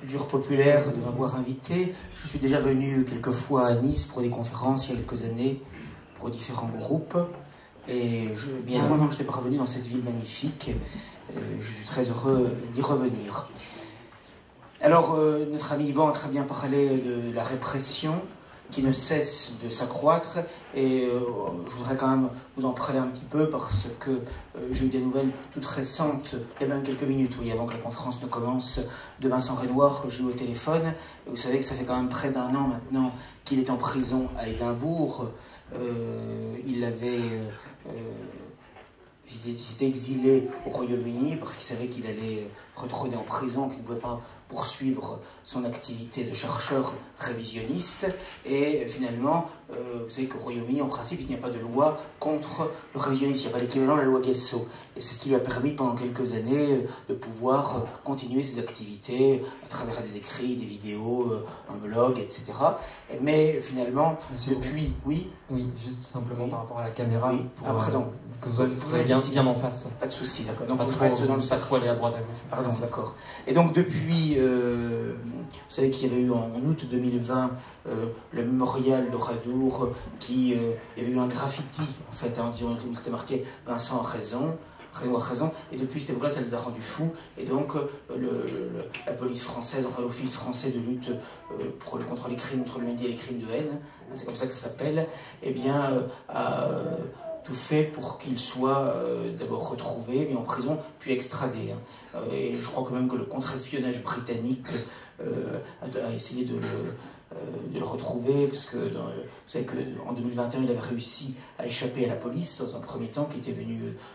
culture populaire de m'avoir invité. Je suis déjà venu quelques fois à Nice pour des conférences il y a quelques années, pour différents groupes. Et bien avant, je n'étais pas revenu dans cette ville magnifique. Je suis très heureux d'y revenir. Alors, notre ami Yvan a très bien parlé de la répression qui ne cesse de s'accroître, et je voudrais quand même vous en parler un petit peu parce que j'ai eu des nouvelles toutes récentes, il y a même quelques minutes, oui, avant que la conférence ne commence, de Vincent Renoir, que j'ai eu au téléphone. Et vous savez que ça fait quand même près d'un an maintenant qu'il est en prison à Édimbourg. Il s'est exilé au Royaume-Uni parce qu'il savait qu'il allait retourner en prison, qu'il ne pouvait pas poursuivre son activité de chercheur révisionniste. Et finalement, vous savez qu'au Royaume-Uni, en principe, il n'y a pas de loi contre le révisionnisme. Il n'y a pas l'équivalent de la loi Guesso. Et c'est ce qui lui a permis pendant quelques années de pouvoir continuer ses activités à travers des écrits, des vidéos, un blog, etc. Mais finalement, Monsieur, depuis... Oui, oui, juste simplement par rapport à la caméra. Oui. Pour, pardon. Que vous allez bien en face. Pas de souci, d'accord. Donc Pas je trop, reste dans le pas trop aller à droite à gauche. Pardon, d'accord. Et donc depuis, vous savez qu'il y avait eu en août 2020 le mémorial d'Oradour, il y avait eu un graffiti, en fait, hein, où c'était marqué « Vincent a raison ». Renoir a raison, et depuis cette époque-là, ça les a rendus fous, et donc la police française, enfin l'Office français de lutte contre les crimes, contre l'humanité et les crimes de haine, c'est comme ça que ça s'appelle, eh bien, a tout fait pour qu'il soit d'abord retrouvé, mis en prison, puis extradé. Hein. Et je crois quand même que le contre-espionnage britannique a essayé de le retrouver, parce que vous savez qu'en 2021, il avait réussi à échapper à la police, dans un premier temps,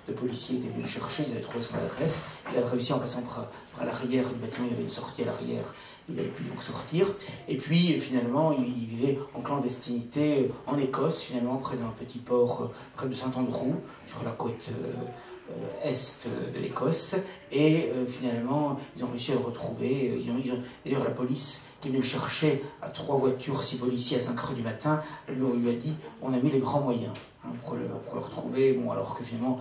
le policier était venu le chercher, ils avaient trouvé son adresse, il avait réussi en passant par l'arrière du bâtiment, il y avait une sortie à l'arrière, il avait pu donc sortir, et puis finalement, il vivait en clandestinité en Écosse, finalement, près d'un petit port, près de Saint-Andrew, sur la côte est de l'Écosse, et finalement, ils ont réussi à le retrouver. D'ailleurs, la police qui est venue le chercher à 3 voitures, 6 policiers à 5 h du matin, on lui a dit on a mis les grands moyens pour le retrouver, bon, alors que finalement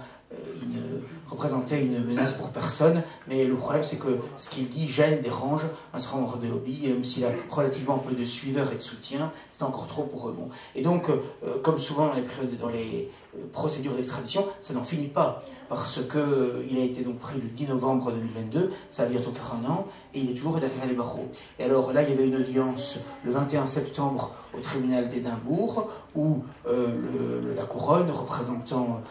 il ne représentait une menace pour personne, mais le problème c'est que ce qu'il dit gêne, dérange un certain nombre de lobbies, même s'il a relativement peu de suiveurs et de soutien, c'est encore trop pour eux. Bon. Et donc, comme souvent dans les procédures d'extradition, ça n'en finit pas, parce qu'il a été donc pris le 10 novembre 2022, ça va bientôt faire un an, et il est toujours derrière les barreaux. Et alors là, il y avait une audience le 21 septembre au tribunal d'Édimbourg, où la couronne, représentant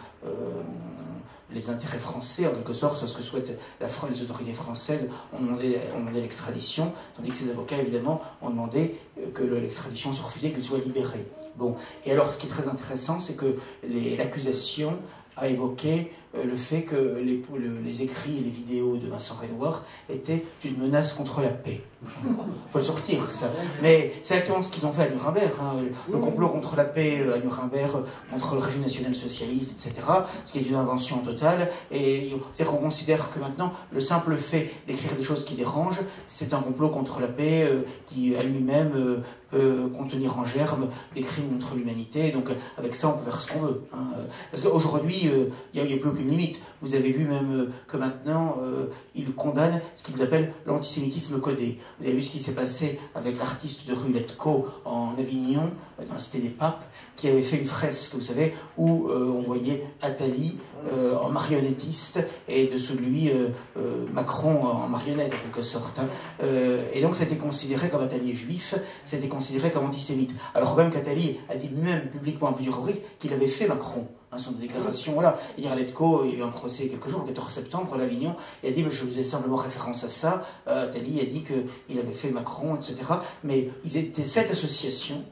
les intérêts français, en quelque sorte, ce que souhaitent les autorités françaises, ont demandé l'extradition, tandis que ces avocats, évidemment, ont demandé que l'extradition soit refusée, qu'il soit libéré. Bon. Et alors, ce qui est très intéressant, c'est que l'accusation a évoqué le fait que les écrits et les vidéos de Vincent Renoir étaient une menace contre la paix. Il faut le sortir, ça. Mais c'est exactement ce qu'ils ont fait à Nuremberg. Hein. Le complot contre la paix à Nuremberg, contre le régime national-socialiste, etc., ce qui est une invention totale. Et c'est-à-dire qu'on considère que maintenant, le simple fait d'écrire des choses qui dérangent, c'est un complot contre la paix qui, à lui-même, peut contenir en germe des crimes contre l'humanité. Donc, avec ça, on peut faire ce qu'on veut. Hein. Parce qu'aujourd'hui, il n'y a plus aucune limite. Vous avez vu même que maintenant, ils condamnent ce qu'ils appellent l'antisémitisme codé. Vous avez vu ce qui s'est passé avec l'artiste de rue Letko en Avignon, dans la Cité des Papes, qui avait fait une fresque, vous savez, où on voyait Attali en marionnettiste et dessous de lui Macron en marionnette, en quelque sorte. Hein. Et donc, ça a été considéré comme Attali est juif, ça a été considéré comme antisémite. Alors même qu'Attali a dit lui-même publiquement à plusieurs reprises qu'il avait fait Macron. Hein, son déclaration, voilà. Hier à Letko, il y a eu un procès quelques jours, le 14 septembre, à Avignon, il a dit, mais je faisais simplement référence à ça. Attali a dit qu'il avait fait Macron, etc. Mais ils étaient 7 associations,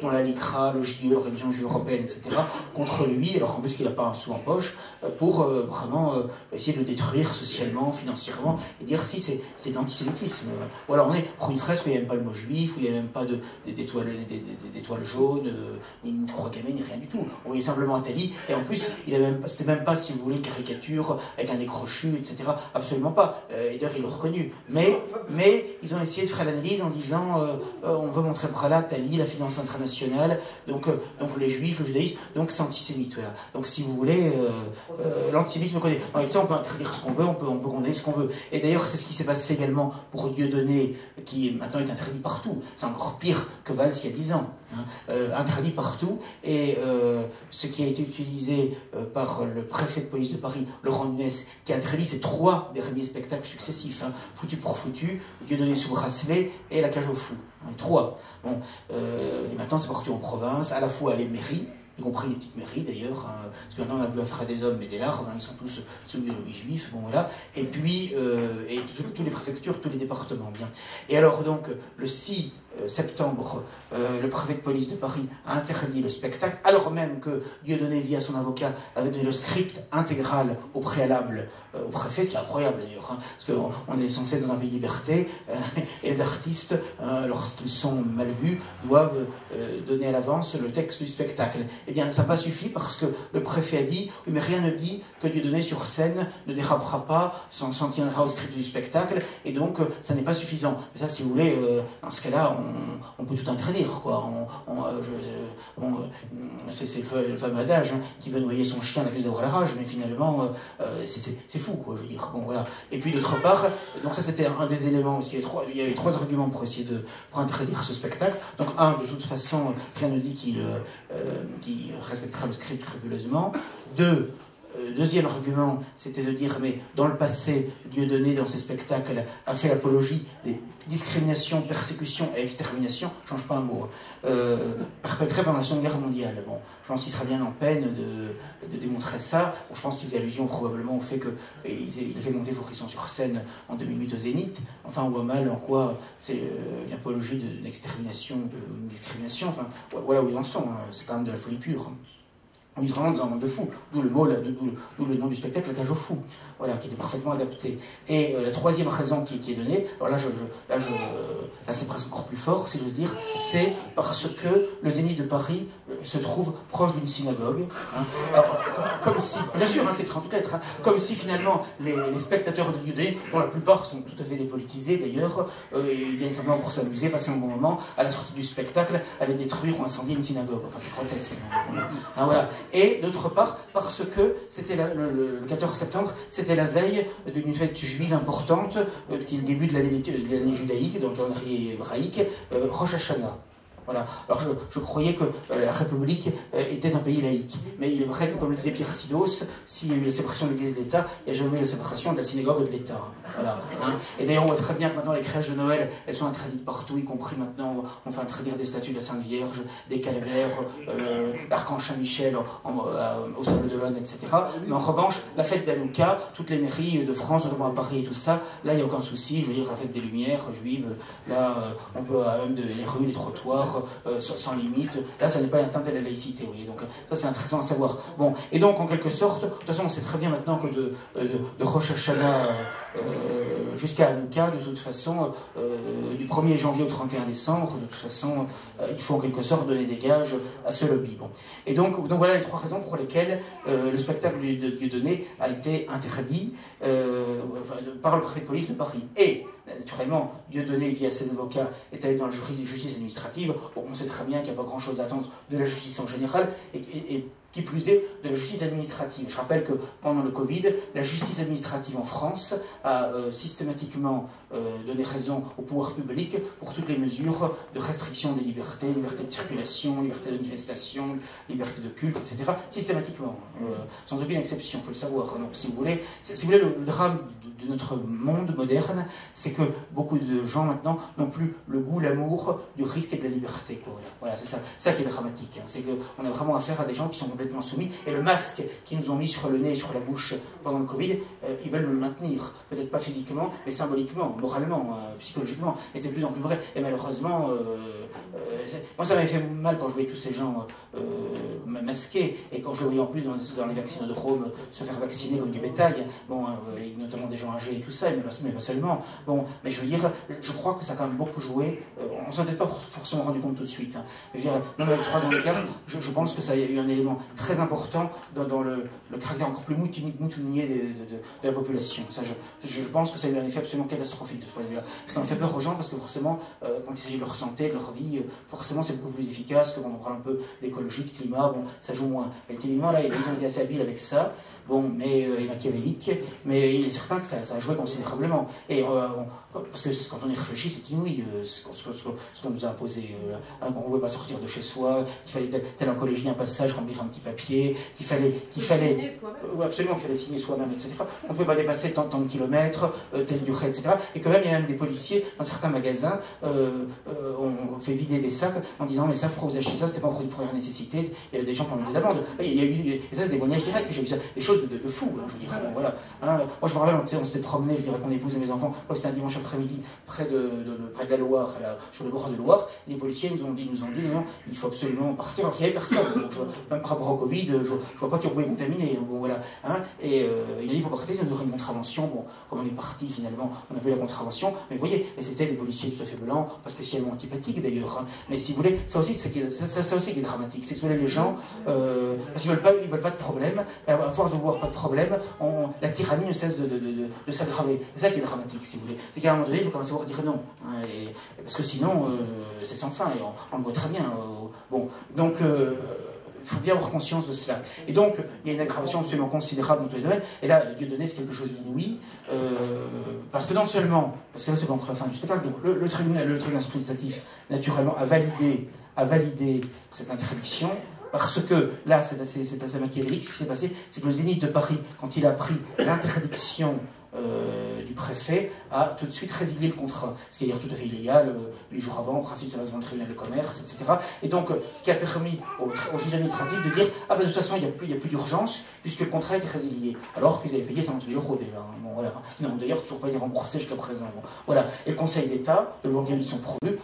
dont la LICRA, le JE, la Révision Juive Européenne, etc., contre lui, alors en plus qu'il n'a pas un sou en poche, pour vraiment essayer de le détruire socialement, financièrement, et dire si c'est de l'antisémitisme. Ou alors on est pour une fresque où il n'y a même pas le mot juif, où il n'y a même pas d'étoiles jaunes, ni de croix gammée, ni rien du tout. On voyait simplement Attali, et en plus, c'était même pas, si vous voulez, une caricature avec un nez crochu, etc. Absolument pas. Et d'ailleurs, il l'a reconnu. Mais ils ont essayé de faire l'analyse en disant on veut montrer Bralat, Ali, la finance internationale, donc les juifs, le judaïsme, donc c'est antisémite. Voilà. Donc si vous voulez, l'antisémitisme connaît. Avec ça, on peut interdire ce qu'on veut, on peut condamner ce qu'on veut. Et d'ailleurs, c'est ce qui s'est passé également pour Dieudonné, qui maintenant est interdit partout. C'est encore pire que Valls il y a 10 ans. Hein. Interdit partout. Et ce qui a été utilisé par le préfet de police de Paris, Laurent Nunez, qui a interdit ces 3 derniers spectacles successifs, hein, Foutu pour Foutu, Dieudonné sous bracelet et La Cage aux Fous. Hein, 3. Bon, et maintenant c'est parti en province, à la fois les mairies, y compris les petites mairies d'ailleurs, hein, parce que maintenant on n'a plus affaire à des hommes mais des larves, hein, ils sont tous soumis au lobby juif, bon voilà, et puis tous les préfectures, tous les départements, bien. Et alors donc, le 6 septembre, le préfet de police de Paris a interdit le spectacle, alors même que Dieudonné, via son avocat, avait donné le script intégral au préalable au préfet, ce qui est incroyable d'ailleurs, hein, parce qu'on est censé être dans un pays de liberté, et les artistes, lorsqu'ils sont mal vus, doivent donner à l'avance le texte du spectacle. Eh bien, ça n'a pas suffi parce que le préfet a dit, oui, mais rien ne dit que Dieudonné sur scène ne dérapera pas, s'en tiendra au script du spectacle, et donc ça n'est pas suffisant. Mais ça, si vous voulez, dans ce cas-là, on peut tout interdire, quoi. C'est le fameux adage, hein, qui veut noyer son chien l'accuse d'avoir la rage, mais finalement, c'est fou, quoi, je veux dire. Bon, voilà. Et puis d'autre part, donc ça c'était un des éléments, parce qu'il y avait 3 arguments pour essayer pour interdire ce spectacle. Donc de toute façon, rien ne dit qu'il respectera le script scrupuleusement. Deuxième argument, c'était de dire, mais dans le passé, Dieudonné, dans ses spectacles, a fait l'apologie des discriminations, persécutions et exterminations, je ne change pas un mot, perpétrées pendant la Seconde Guerre mondiale. Bon, je pense qu'il sera bien en peine de démontrer ça. Bon, je pense qu'il faisait allusion probablement au fait qu'il avait monté Faurisson sur scène en 2008 au Zénith. Enfin, on voit mal en quoi c'est une apologie d'une extermination, d'une discrimination. Enfin, voilà où ils en sont. Hein. C'est quand même de la folie pure. On est vraiment dans un monde de fou, d'où le nom du spectacle, La Cage aux Fous, voilà, qui était parfaitement adapté. Et la troisième raison qui est donnée, alors là c'est presque encore plus fort, si j'ose dire, c'est parce que le Zénith de Paris se trouve proche d'une synagogue. Hein. Alors, comme si, bien sûr, hein, c'est écrit en toutes lettres, hein, comme si finalement les spectateurs de Dieudonné, dont la plupart sont tout à fait dépolitisés d'ailleurs, ils viennent simplement pour s'amuser, passer un bon moment, à la sortie du spectacle, aller détruire ou incendier une synagogue. Enfin, c'est grotesque. Hein, voilà. Et d'autre part, parce que c'était le 14 septembre, c'était la veille d'une fête juive importante, qui est le début de l'année judaïque, donc le calendrier hébraïque, Rosh Hashanah. Voilà. Alors je croyais que la République était un pays laïque. Mais il est vrai que, comme le disait Pierre Sidos, s'il y a eu la séparation de l'Église et de l'État, il n'y a jamais eu la séparation de la synagogue et de l'État. Voilà. Hein. Et d'ailleurs, on voit très bien que maintenant les crèches de Noël, elles sont interdites partout, y compris maintenant, on fait interdire des statues de la Sainte Vierge, des calvaires, l'archange Saint-Michel au Sable d'Olonne, etc. Mais en revanche, la fête d'Hanouka, toutes les mairies de France, notamment à Paris et tout ça, là, il n'y a aucun souci. Je veux dire, la fête des Lumières juives, là, on peut même les rues, les trottoirs, sans limite. Là, ça n'est pas une atteinte à la laïcité, vous voyez. Donc, ça, c'est intéressant à savoir. Bon, et donc, en quelque sorte, de toute façon, on sait très bien maintenant que de Rosh Hashanah jusqu'à Hanouka, de toute façon, du 1er janvier au 31 décembre, de toute façon, il faut en quelque sorte donner des gages à ce lobby. Bon. Et donc voilà les 3 raisons pour lesquelles le spectacle de Dieudonné a été interdit par le préfet de police de Paris. Et naturellement, Dieudonné, via ses avocats, est allé dans la justice administrative. Bon, on sait très bien qu'il n'y a pas grand-chose à attendre de la justice en général, et qui plus est, de la justice administrative. Je rappelle que pendant le Covid, la justice administrative en France a systématiquement donné raison au pouvoir public pour toutes les mesures de restriction des liberté de circulation, liberté de manifestation, liberté de culte, etc. Systématiquement, sans aucune exception, il faut le savoir. Donc, si vous voulez, le drame de notre monde moderne, c'est que beaucoup de gens maintenant n'ont plus le goût, l'amour du risque et de la liberté. Voilà, c'est ça qui est dramatique. Hein. C'est qu'on a vraiment affaire à des gens qui sont complètement soumis, et le masque qu'ils nous ont mis sur le nez et sur la bouche pendant le Covid, ils veulent le maintenir. Peut-être pas physiquement, mais symboliquement, moralement, psychologiquement. Et c'est de plus en plus vrai. Et malheureusement, moi ça m'avait fait mal quand je voyais tous ces gens masqués, et quand je les voyais en plus dans les vaccinodromes se faire vacciner comme du bétail, bon, notamment des gens âgés et tout ça, mais pas seulement. Bon, mais je veux dire, je crois que ça a quand même beaucoup joué. On ne s'en est pas forcément rendu compte tout de suite. Hein. Je veux dire, même avec 3 ans d'écart, je pense que ça a eu un élément très important dans le caractère encore plus moutounier de la population. Ça, je pense que ça a eu un effet absolument catastrophique de ce point de vue-là. Ça en fait peur aux gens parce que forcément, quand il s'agit de leur santé, de leur vie, forcément c'est beaucoup plus efficace que quand on parle un peu d'écologie, de climat, bon, ça joue moins. Mais évidemment, là, ils ont été assez habiles avec ça, bon, mais, et machiavélique, mais il est certain que ça a joué considérablement. Et parce que quand on y réfléchit, c'est inouï ce qu'on nous a imposé. On ne pouvait pas sortir de chez soi, qu'il fallait tel un collégien passage, remplir un petit papier, qu'il fallait absolument qu'il fallait signer soi-même, etc. On ne pouvait pas dépasser tant de kilomètres, telle durée, etc. Et quand même, il y a même des policiers dans certains magasins, on fait vider des sacs en disant mais ça, pourquoi vous achetez ça, c'était pas un produit de première nécessité. Il y a des gens qui ont eu des amendes. Il y a eu, et ça c'est des témoignages directs, j'ai vu ça, des choses de fou, hein, je veux dire. Bon, voilà. Hein, moi je me rappelle, on s'était promené, je dirais qu'on épouse et mes enfants, c'était un dimanche après-midi, près de la Loire, sur le bord de Loire, et les policiers nous ont dit non, il faut absolument partir, alors qu'il n'y avait personne. Donc, même par rapport au Covid, je ne vois pas qu'ils pouvaient contaminer. Bon, voilà, hein, et il a dit il faut partir, il y a une contravention. Bon, comme on est parti finalement, on a fait la contravention, mais vous voyez, et c'était des policiers tout à fait blancs, pas spécialement antipathiques d'ailleurs, hein, mais si vous voulez, ça aussi qui est dramatique, c'est que vous voulez, les gens, parce qu'ils ne veulent pas de problème, à force de vouloir pas de problème, la tyrannie ne cesse de s'aggraver. C'est ça qui est dramatique, si vous voulez. C'est qu'à un moment donné, il faut commencer à dire non, hein, parce que sinon, c'est sans fin, et on le voit très bien. Bon, donc, il faut bien avoir conscience de cela. Et donc, il y a une aggravation absolument considérable dans tous les domaines, et là, Dieudonné, c'est quelque chose d'inouï, parce que non seulement, parce que là, c'est pas encore la fin du spectacle, donc le tribunal administratif, naturellement, a validé cette interdiction, parce que là, c'est assez machiavélique. Ce qui s'est passé, c'est que le Zénith de Paris, quand il a pris l'interdiction du préfet, a tout de suite résilié le contrat. Ce qui est d'ailleurs tout à fait illégal, 8 jours avant, en principe, ça va devant le tribunal de commerce, etc. Et donc, ce qui a permis au juge administratif de dire ah ben de toute façon, il n'y a plus d'urgence, puisque le contrat a été résilié. Alors qu'ils avaient payé 50 000 € déjà. Bon, voilà. Ils n'ont d'ailleurs toujours pas été remboursés jusqu'à présent. Bon, voilà. Et le Conseil d'État, de l'organisation promu,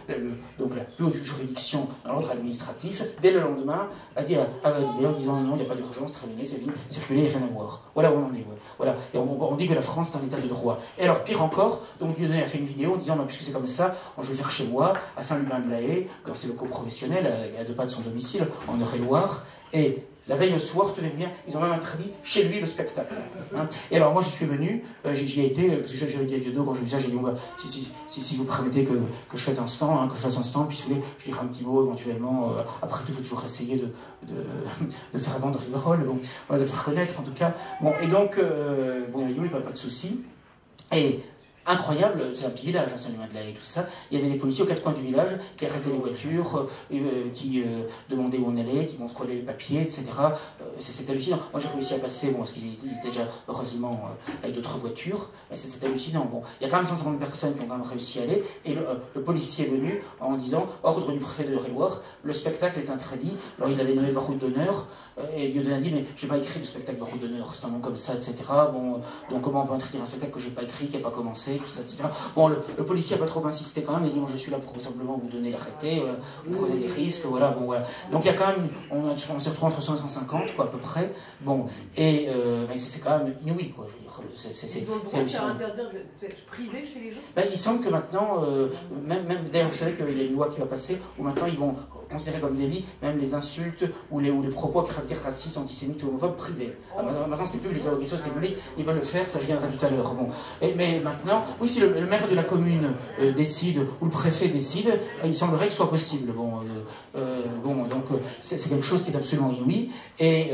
donc la plus haute juridiction dans l'ordre administratif, dès le lendemain, a validé en disant non, il n'y a pas d'urgence, terminé, c'est fini, circuler, rien à voir. Voilà où on en est. Ouais. Voilà. Et on dit que la France est en état de droit. Et alors, pire encore, donc Dieudonné a fait une vidéo en disant puisque c'est comme ça, je vais le faire chez moi, à Saint-Lubin-de-la-Haye, dans ses locaux professionnels, à 2 pas de son domicile, en Eure-et-Loire. Et la veille au soir, tenez-vous bien, ils ont même interdit chez lui le spectacle. Hein. Et alors moi je suis venu, j'y ai été, parce que j'avais dit à Dieudonné, quand j'ai vu ça, j'ai dit si vous permettez que je fasse un stand, hein, puis si vous voulez, je dirai un petit mot éventuellement. Après tout, il faut toujours essayer de faire vendre Riverol, bon, voilà, de le reconnaître en tout cas. Bon, et donc, il m'a dit oui, pas de souci. Et incroyable, c'est un petit village, hein, Saint-Lubin-de-la-Haye, tout ça. Il y avait des policiers aux 4 coins du village qui arrêtaient les voitures, qui demandaient où on allait, qui contrôlaient les papiers, etc. C'est hallucinant. Moi, j'ai réussi à passer, parce qu'ils étaient déjà, heureusement, avec d'autres voitures, mais c'est hallucinant. Bon, il y a quand même 150 personnes qui ont quand même réussi à aller, et le policier est venu en disant, ordre du préfet de Eure-et-Loire, le spectacle est interdit. Alors, il avait nommé Baroud d'honneur, et Dieudonné a dit, mais j'ai pas écrit le spectacle Baroud d'honneur, c'est un nom comme ça, etc. Bon, donc comment on peut interdire un spectacle que j'ai pas écrit, qui n'a pas commencé, tout ça, etc. Bon, le policier n'a pas trop insisté quand même, il a dit, moi je suis là pour simplement vous donner l'arrêté, vous prenez des risques, voilà, bon, voilà. Donc il y a quand même, on s'est retrouvé entre 100 et 150, quoi, à peu près, bon, et c'est quand même inouï, quoi, je veux dire. Ils ont le droit de faire interdire le spectacle privé chez les gens. Il semble que maintenant, même d'ailleurs, vous savez qu'il y a une loi qui va passer, où maintenant ils vont considérer comme délit même les insultes ou les propos à caractère raciste, antisémite ou homophobe privés. Maintenant c'est public, la question c'est public, ils veulent le faire, ça viendra tout à l'heure. Bon. Mais maintenant, oui, si le maire de la commune décide, ou le préfet décide, il semblerait que ce soit possible. Donc c'est quelque chose qui est absolument inouï. Et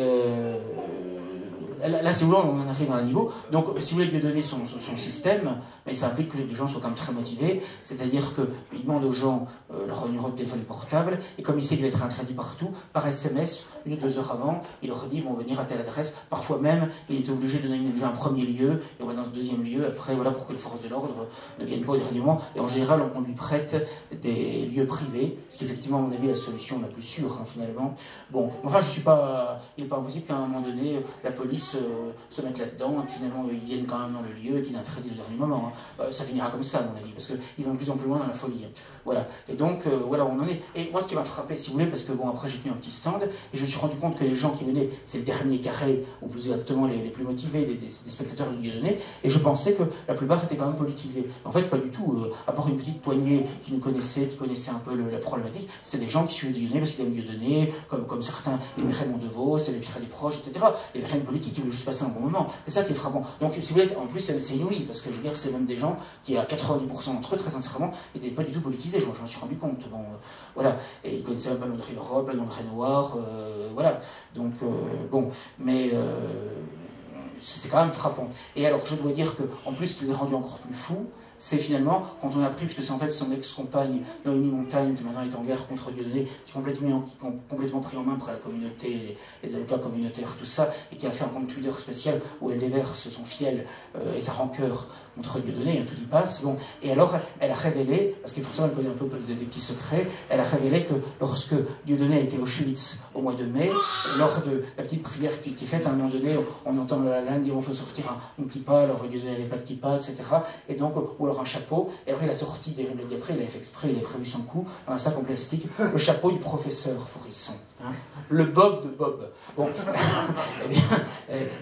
là, si vous voulez, on en arrive à un niveau. Donc, si vous voulez lui donner son système, mais ça implique que les gens soient quand même très motivés. C'est-à-dire qu'il demande aux gens leur numéro de téléphone portable, et comme il sait qu'il va être interdit partout, par SMS, 1 ou 2 heures avant, il leur dit, bon, venir à telle adresse. Parfois même, il est obligé de donner déjà un premier lieu, et on va dans un deuxième lieu, après, voilà, pour que les forces de l'ordre ne viennent pas au dernier moment. Et en général, on lui prête des lieux privés, ce qui est effectivement, à mon avis, la solution la plus sûre, hein, finalement. Bon, enfin, il n'est pas impossible qu'à un moment donné, la police se mettent là-dedans, et finalement ils viennent quand même dans le lieu, et qu'ils interdisent au dernier moment. Hein. Ça finira comme ça, à mon avis, parce qu'ils vont de plus en plus loin dans la folie. Hein. Voilà. Et donc, voilà, on en est. Et moi, ce qui m'a frappé, si vous voulez, parce que bon, après j'ai tenu un petit stand, et je me suis rendu compte que les gens qui venaient, c'est le dernier carré, ou plus exactement les plus motivés des spectateurs du Dieudonné, et je pensais que la plupart étaient quand même politisés. En fait, pas du tout. À part une petite poignée qui nous connaissait, qui connaissait un peu la problématique, c'était des gens qui suivaient Dieudonné parce qu'ils aiment Dieudonné, comme certains aimaient Raymond DeVos, aimaient Pierre Desproges, etc. Il n'y avait rien de politique, ils voulaient juste passer un bon moment. C'est ça qui est frappant. Donc, si vous voulez, en plus, c'est inouï, parce que je veux dire, c'est même des gens qui, à 90% d'entre eux, très sincèrement, n'étaient pas du tout politisés. J'en suis rendu compte. Bon, voilà. Et ils connaissaient même pas le nom de Riverop, le nom de Renoir, voilà. Donc, bon, mais c'est quand même frappant. Et alors, je dois dire qu'en plus, ce qui nous a rendu encore plus fou, c'est finalement, quand on a appris, puisque c'est en fait son ex-compagne, Noémie Montagne, qui maintenant est en guerre contre Dieudonné, qui a complètement pris en main par la communauté, les avocats communautaires, tout ça, et qui a fait un compte Twitter spécial où elle déverse son fiel et sa rancœur contre Dieudonné, hein, tout y passe. Bon. Et alors, elle a révélé, parce que forcément elle connaît un peu des petits secrets, elle a révélé que lorsque Dieudonné a été au Auschwitz au mois de mai, lors de la petite prière qui est faite, à un moment donné, on entend l'un dire on faut sortir un kippa, alors Dieudonné n'avait pas de kippa, etc. Et donc, un chapeau, et alors il a sorti des rubriques après, il a fait exprès, il a prévu son coup, dans un sac en plastique, le chapeau du professeur Faurisson, hein, le Bob de Bob. Bon, eh bien,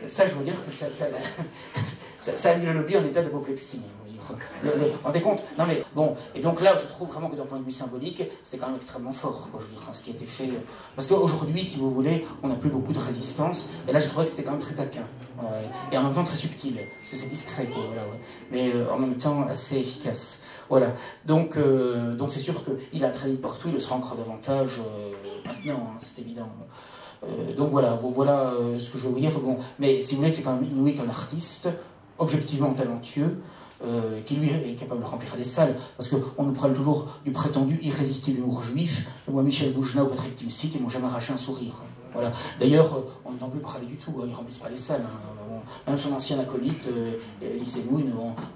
ça je veux dire que ça a mis le lobby en état d'apoplexie. Rendez compte? Non mais bon, et donc là je trouve vraiment que d'un point de vue symbolique, c'était quand même extrêmement fort, quoi, je veux dire, ce qui a été fait. Parce qu'aujourd'hui, si vous voulez, on n'a plus beaucoup de résistance, et là j'ai trouvé que c'était quand même très taquin, et en même temps très subtil, parce que c'est discret, quoi, voilà, ouais. Mais en même temps assez efficace. Voilà, donc c'est sûr qu'il a trahi partout, il se rancre davantage maintenant, hein, c'est évident. Donc voilà, ce que je veux vous dire. Bon, mais si vous voulez, c'est quand même inouï qu'un artiste, objectivement talentueux, qui lui est capable de remplir des salles, parce qu'on nous parle toujours du prétendu irrésistible humour juif. Moi, Michel Boujna ou Patrick Timsit, ils m'ont jamais arraché un sourire. Voilà. D'ailleurs, on n'entend plus parler du tout, hein, ils ne remplissent pas les salles. Hein. Même son ancien acolyte, Lycée Moon,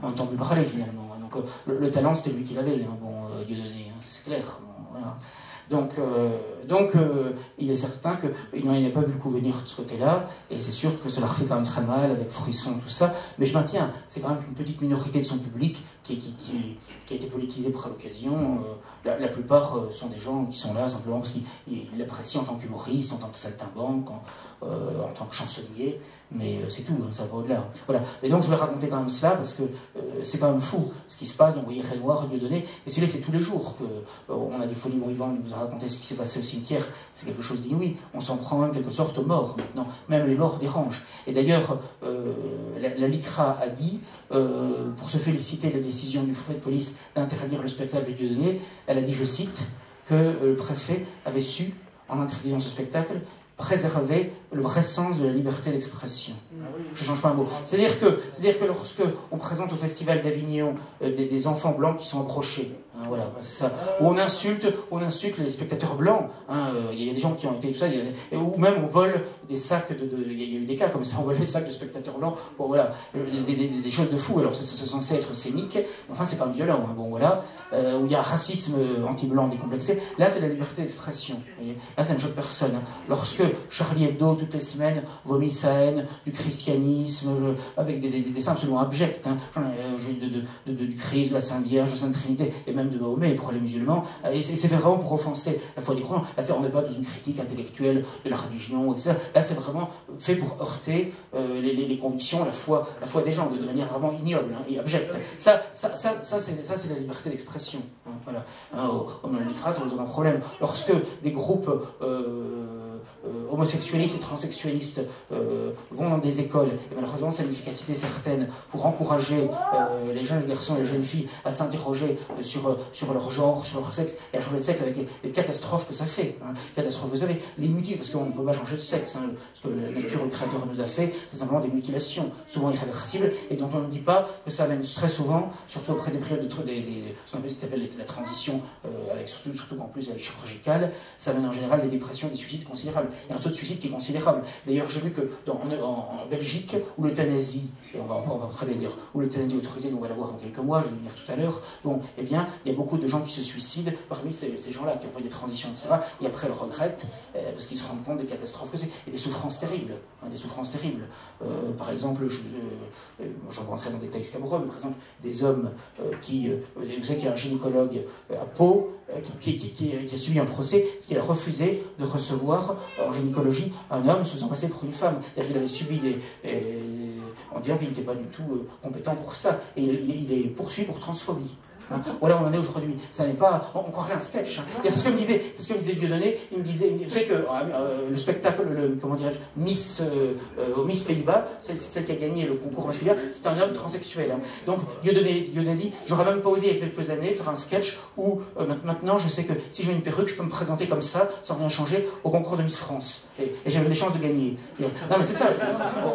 on n'entend plus parler finalement. Hein. Donc le talent, c'était lui qui l'avait, hein, Dieudonné, hein, c'est clair. Bon, voilà. Donc il est certain qu'il n'a pas vu le coup venir de ce côté-là, et c'est sûr que ça leur fait quand même très mal avec Frisson, tout ça. Mais je maintiens, c'est quand même une petite minorité de son public qui a été politisé par l'occasion. La plupart sont des gens qui sont là simplement parce qu'ils l'apprécient en tant qu'humoriste, en tant que saltimbanque, en tant que chansonnier. Mais c'est tout, hein, ça va au-delà. Voilà. Et donc je vais raconter quand même cela parce que c'est quand même fou ce qui se passe. Donc vous voyez Renoir, Dieudonné, et c'est tous les jours qu'on a des folies. Bon, Yvan nous a raconté ce qui s'est passé au cimetière, c'est quelque chose d'inouï. On s'en prend en quelque sorte aux morts maintenant. Même les morts dérangent. Et d'ailleurs, la LICRA a dit, pour se féliciter de la décision du préfet de police d'interdire le spectacle de Dieudonné, elle a dit, je cite, que le préfet avait su, en interdisant ce spectacle, préserver le vrai sens de la liberté d'expression. Je ne change pas un mot. C'est-à-dire que lorsque on présente au Festival d'Avignon des enfants blancs qui sont approchés, hein, voilà, c'est ça, où on insulte les spectateurs blancs, hein, y a des gens qui ont été tout ça, ou même on vole des sacs il y a eu des cas comme ça, on vole des sacs de spectateurs blancs, bon voilà, des choses de fou. Alors c'est censé être scénique, enfin c'est quand même violent, hein, bon voilà, où il y a un racisme anti-blanc décomplexé. Là c'est la liberté d'expression. Là ça ne choque personne. Hein. Lorsque Charlie Hebdo toutes les semaines vomit sa haine du christianisme avec des dessins absolument abjects, hein, du Christ, de la Sainte Vierge, de la Sainte Trinité et même de Mahomet pour les musulmans, et c'est fait vraiment pour offenser la foi des croyants. Là on n'est pas dans une critique intellectuelle de la religion, etc. Là c'est vraiment fait pour heurter les convictions, la foi des gens de manière vraiment ignoble, hein, et abjecte. Ça c'est la liberté d'expression. Hein, voilà. Hein, au LICRA, ça pose aucun problème. Lorsque des groupes homosexualistes et transsexualistes vont dans des écoles, et malheureusement c'est une efficacité certaine pour encourager les jeunes garçons et les jeunes filles à s'interroger sur leur genre, sur leur sexe, et à changer de sexe avec les catastrophes que ça fait. Hein. Catastrophes, vous savez, les mutilations, parce qu'on ne peut pas changer de sexe. Hein. Ce que la nature, le créateur nous a fait, c'est simplement des mutilations, souvent irréversibles, et dont on ne dit pas que ça amène très souvent, surtout après des périodes ce qui s'appelle la transition, avec surtout qu'en plus elle est chirurgicale, ça amène en général des dépressions, des suicides, considérés considérable. Il y a un taux de suicide qui est considérable. D'ailleurs, j'ai vu que en Belgique, où l'euthanasie, et on va parler d'ailleurs, où l'euthanasie est autorisée, on va la voir dans quelques mois, je vais venir tout à l'heure, bon, eh bien, il y a beaucoup de gens qui se suicident, parmi ces gens-là, qui ont fait des transitions, etc., et après le regrettent, parce qu'ils se rendent compte des catastrophes que c'est, et des souffrances terribles, hein, des souffrances terribles. Par exemple, je rentrerai dans des détails scabreux, mais par exemple, des hommes qui, vous savez qu'il y a un gynécologue à Pau, qui a subi un procès, parce qu'il a refusé de recevoir en gynécologie un homme se faisant passer pour une femme. Il avait subi en disant qu'il n'était pas du tout compétent pour ça. Et il est poursuivi pour transphobie. Hein. Voilà où on en est aujourd'hui. Ça n'est pas... On croirait un sketch. Hein. C'est ce que me disait Dieudonné. Il me disait... Vous savez que le spectacle, comment dirais-je, Miss Pays-Bas, celle qui a gagné le concours Miss Pays-Bas, c'est un homme transsexuel. Hein. Donc Dieudonné dit, j'aurais même pas osé il y a quelques années faire un sketch où maintenant je sais que si j'ai une perruque, je peux me présenter comme ça, sans rien changer, au concours de Miss France. Et j'avais des chances de gagner. Non mais c'est ça,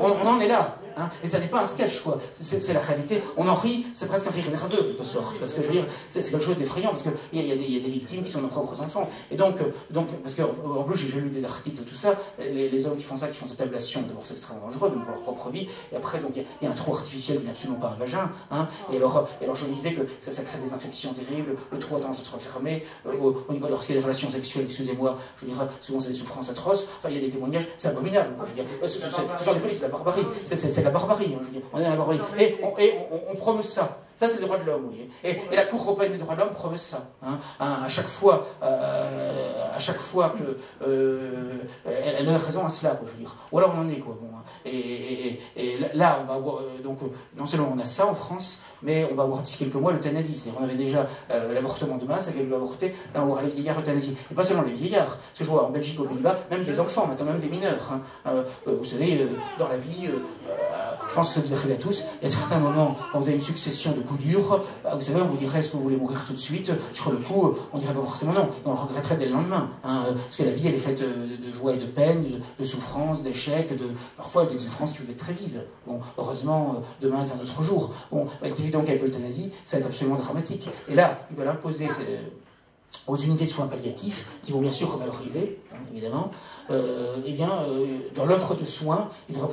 on en est là. Hein, et ça n'est pas un sketch, quoi. C'est la réalité. On en rit, c'est presque un rire nerveux, de sorte. Parce que, je veux dire, c'est quelque chose d'effrayant, parce qu'il y a des victimes qui sont nos propres enfants. Et donc parce qu'en plus, j'ai lu des articles, tout ça, les hommes qui font cette ablation, d'abord, c'est extrêmement dangereux, donc pour leur propre vie. Et après, donc, il y a un trou artificiel qui n'est absolument pas un vagin. Hein, et alors, je disais que ça crée des infections terribles, le trou a tendance à se refermer. Lorsqu'il y a des relations sexuelles, excusez-moi, je veux dire, souvent c'est des souffrances atroces. Enfin, il y a des témoignages, c'est abominable, quoi. Je veux dire, ce genre de folie, c'est la barbarie. C'est la barbarie, hein, je veux dire. On est dans la barbarie. Et on promeut ça. Ça, c'est le droit de l'homme, oui. Et la Cour européenne des droits de l'homme promeut ça. Hein. À chaque fois que elle donne raison à cela, quoi, je veux dire. Voilà, on en est, quoi. Bon, hein. Et là, on va avoir donc non seulement on a ça en France, mais on va avoir d'ici quelques mois l'euthanasie. C'est-à-dire, on avait déjà l'avortement de masse, avec le avorté, là on va voir les vieillards euthanasie. Et pas seulement les vieillards, parce que je vois en Belgique, aux Pays-Bas, même des enfants, maintenant même des mineurs. Hein. Vous savez, dans la vie, je pense que ça vous arrive à tous, il y a certains moments, quand vous avez une succession de coups durs, vous savez, on vous dirait, est-ce que vous voulez mourir tout de suite? Sur le coup, on dirait pas forcément non, on le regretterait dès le lendemain. Hein, parce que la vie, elle est faite de joie et de peine, de souffrance, d'échecs, parfois des souffrances qui peuvent être très vives. Bon, heureusement, demain est un autre jour. Bon, il est évident qu'avec l'euthanasie, ça va être absolument dramatique. Et là, il va l'imposer aux unités de soins palliatifs, qui vont bien sûr revaloriser, hein, évidemment. Dans l'offre de soins, il faudra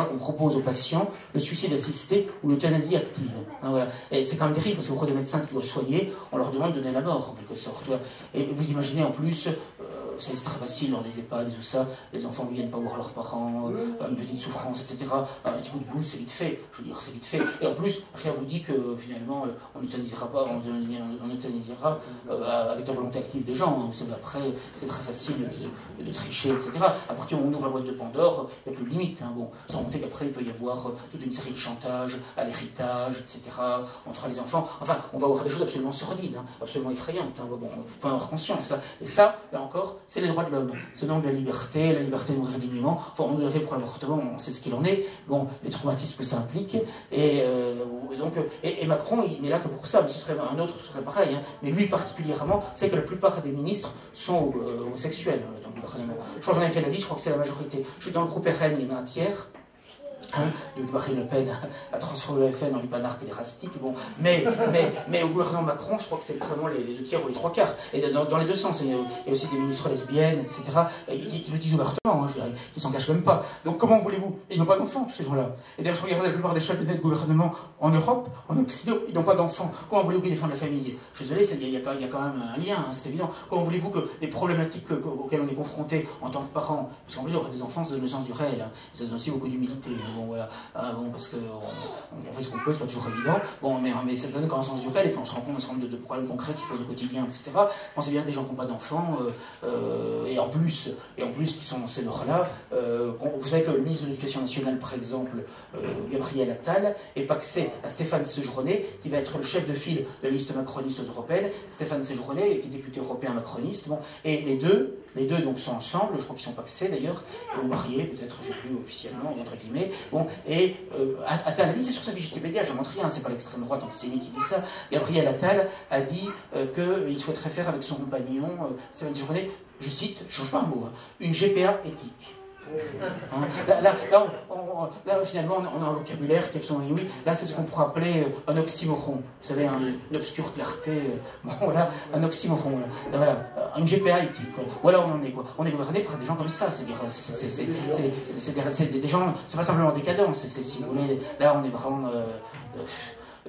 qu'on propose aux patients le suicide assisté ou l'euthanasie active. Hein, voilà. Et c'est quand même terrible, parce qu'auprès des médecins qui doivent soigner, on leur demande de donner la mort, en quelque sorte. Et vous imaginez en plus... c'est très facile dans des EHPAD et tout ça, les enfants ne viennent pas voir leurs parents, une petite souffrance, etc. Un petit coup de boule, c'est vite fait, je veux dire, c'est vite fait. Et en plus, rien vous dit que finalement, on n'euthanisera pas, on euthanisera avec la volonté active des gens. Vous savez, après, c'est très facile de tricher, etc. À partir du moment où on ouvre la boîte de Pandore, il n'y a plus de limite. Hein, bon, sans compter qu'après, il peut y avoir toute une série de chantages à l'héritage, etc., entre les enfants. Enfin, on va avoir des choses absolument sordides, hein, absolument effrayantes. Hein, bon, il faut en avoir conscience. Hein. Et ça, là encore, c'est les droits de l'homme. C'est le nom de la liberté de mourir dignement. Enfin, on nous l'a fait pour l'avortement, on sait ce qu'il en est. Bon, les traumatismes que ça implique. Et Macron, il n'est là que pour ça. Mais ce serait un autre, ce serait pareil. Hein. Mais lui, particulièrement, c'est que la plupart des ministres sont homosexuels dans le gouvernement. J'en ai fait la liste, je crois que c'est la majorité. Je suis dans le groupe RN, il y en a un tiers. Hein, Marine Le Pen a transformé le FN en lupanard pédérastique, bon, mais au gouvernement Macron, je crois que c'est vraiment les 2 tiers ou les 3 quarts, et dans les deux sens. Il y a aussi des ministres lesbiennes, etc., qui le disent ouvertement, hein, qui s'en cachent même pas. Donc comment voulez-vous? Ils n'ont pas d'enfants, tous ces gens-là. Et d'ailleurs, je regardais la plupart des chefs de gouvernement en Europe, en Occident, ils n'ont pas d'enfants. Comment voulez-vous qu'ils défendent la famille? Je suis désolé, il y a quand même un lien, hein, c'est évident. Comment voulez-vous que les problématiques auxquelles on est confronté en tant que parents, parce qu'en plus, auprès des enfants, ça donne le sens du réel, hein, ça donne aussi beaucoup d'humilité. Hein, bon, voilà. Parce qu'on fait ce qu'on peut, c'est pas toujours évident. Bon, mais ça donne quand même un sens du réel, et puis on se rend compte de problèmes concrets qui se posent au quotidien, etc. On sait bien que des gens qui n'ont pas d'enfants, et en plus qui sont dans ces morts-là. Vous savez que le ministre de l'Éducation nationale, par exemple, Gabriel Attal, est paxé à Stéphane Séjourné, qui va être le chef de file de la liste macroniste européenne. Stéphane Séjourné, qui est député européen macroniste. Bon, et les deux donc sont ensemble, je crois qu'ils sont paxés d'ailleurs, ou mariés, peut-être, je ne sais plus officiellement, entre guillemets. Bon, et Attal a dit, c'est sur sa fiche Wikipédia, j'invente rien, c'est pas l'extrême droite antisémite qui dit ça. Gabriel Attal a dit qu'il souhaiterait faire avec son compagnon, Stéphane Séjourné, je cite, je ne change pas un mot, hein, une GPA éthique. Hein, là, finalement, on a un vocabulaire qui est absolument inouï. Là, c'est ce qu'on pourrait appeler un oxymoron. Vous savez, une obscure clarté. Bon, voilà, un oxymoron. Voilà, une GPA éthique. Voilà, on en est, quoi. On est gouverné par des gens comme ça. C'est-à-dire, c'est des gens, c'est pas simplement décadent. Si vous voulez, là, on est vraiment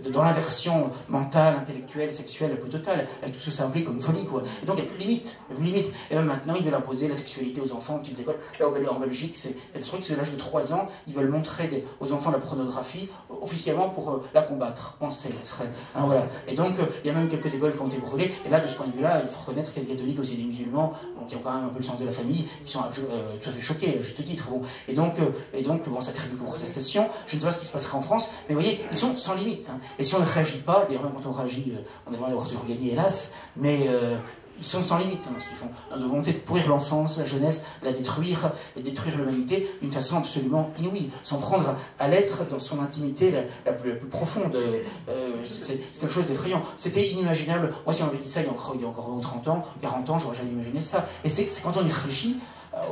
dans l'inversion mentale, intellectuelle, sexuelle la plus totale, avec tout ce que ça implique comme folie, quoi. Et donc il n'y a plus de limite, il n'y a plus de limite. Et même maintenant, ils veulent imposer la sexualité aux enfants, aux petites écoles. Là, en Belgique, c'est des trucs, c'est l'âge de 3 ans, ils veulent montrer aux enfants la pornographie, officiellement pour la combattre. On sait, hein, voilà. Et donc, il y a même quelques écoles qui ont été brûlées, et là, de ce point de vue-là, il faut reconnaître qu'il y a des catholiques, aussi des musulmans, qui ont quand même un peu le sens de la famille, qui sont tout à fait choqués, à juste titre. Bon. Et donc, bon, ça crée beaucoup de protestations. Je ne sais pas ce qui se passerait en France, mais vous voyez, ils sont sans limite. Hein. Et si on ne réagit pas, d'ailleurs même quand on réagit, on est loin d'avoir toujours gagné, hélas, mais ils sont sans limite dans ce qu'ils font. Dans la volonté de pourrir l'enfance, la jeunesse, la détruire l'humanité d'une façon absolument inouïe, s'en prendre à l'être dans son intimité la plus profonde. C'est quelque chose d'effrayant. C'était inimaginable. Moi, si on avait dit ça il y a encore 30 ans, 40 ans, j'aurais jamais imaginé ça. Et c'est quand on y réfléchit,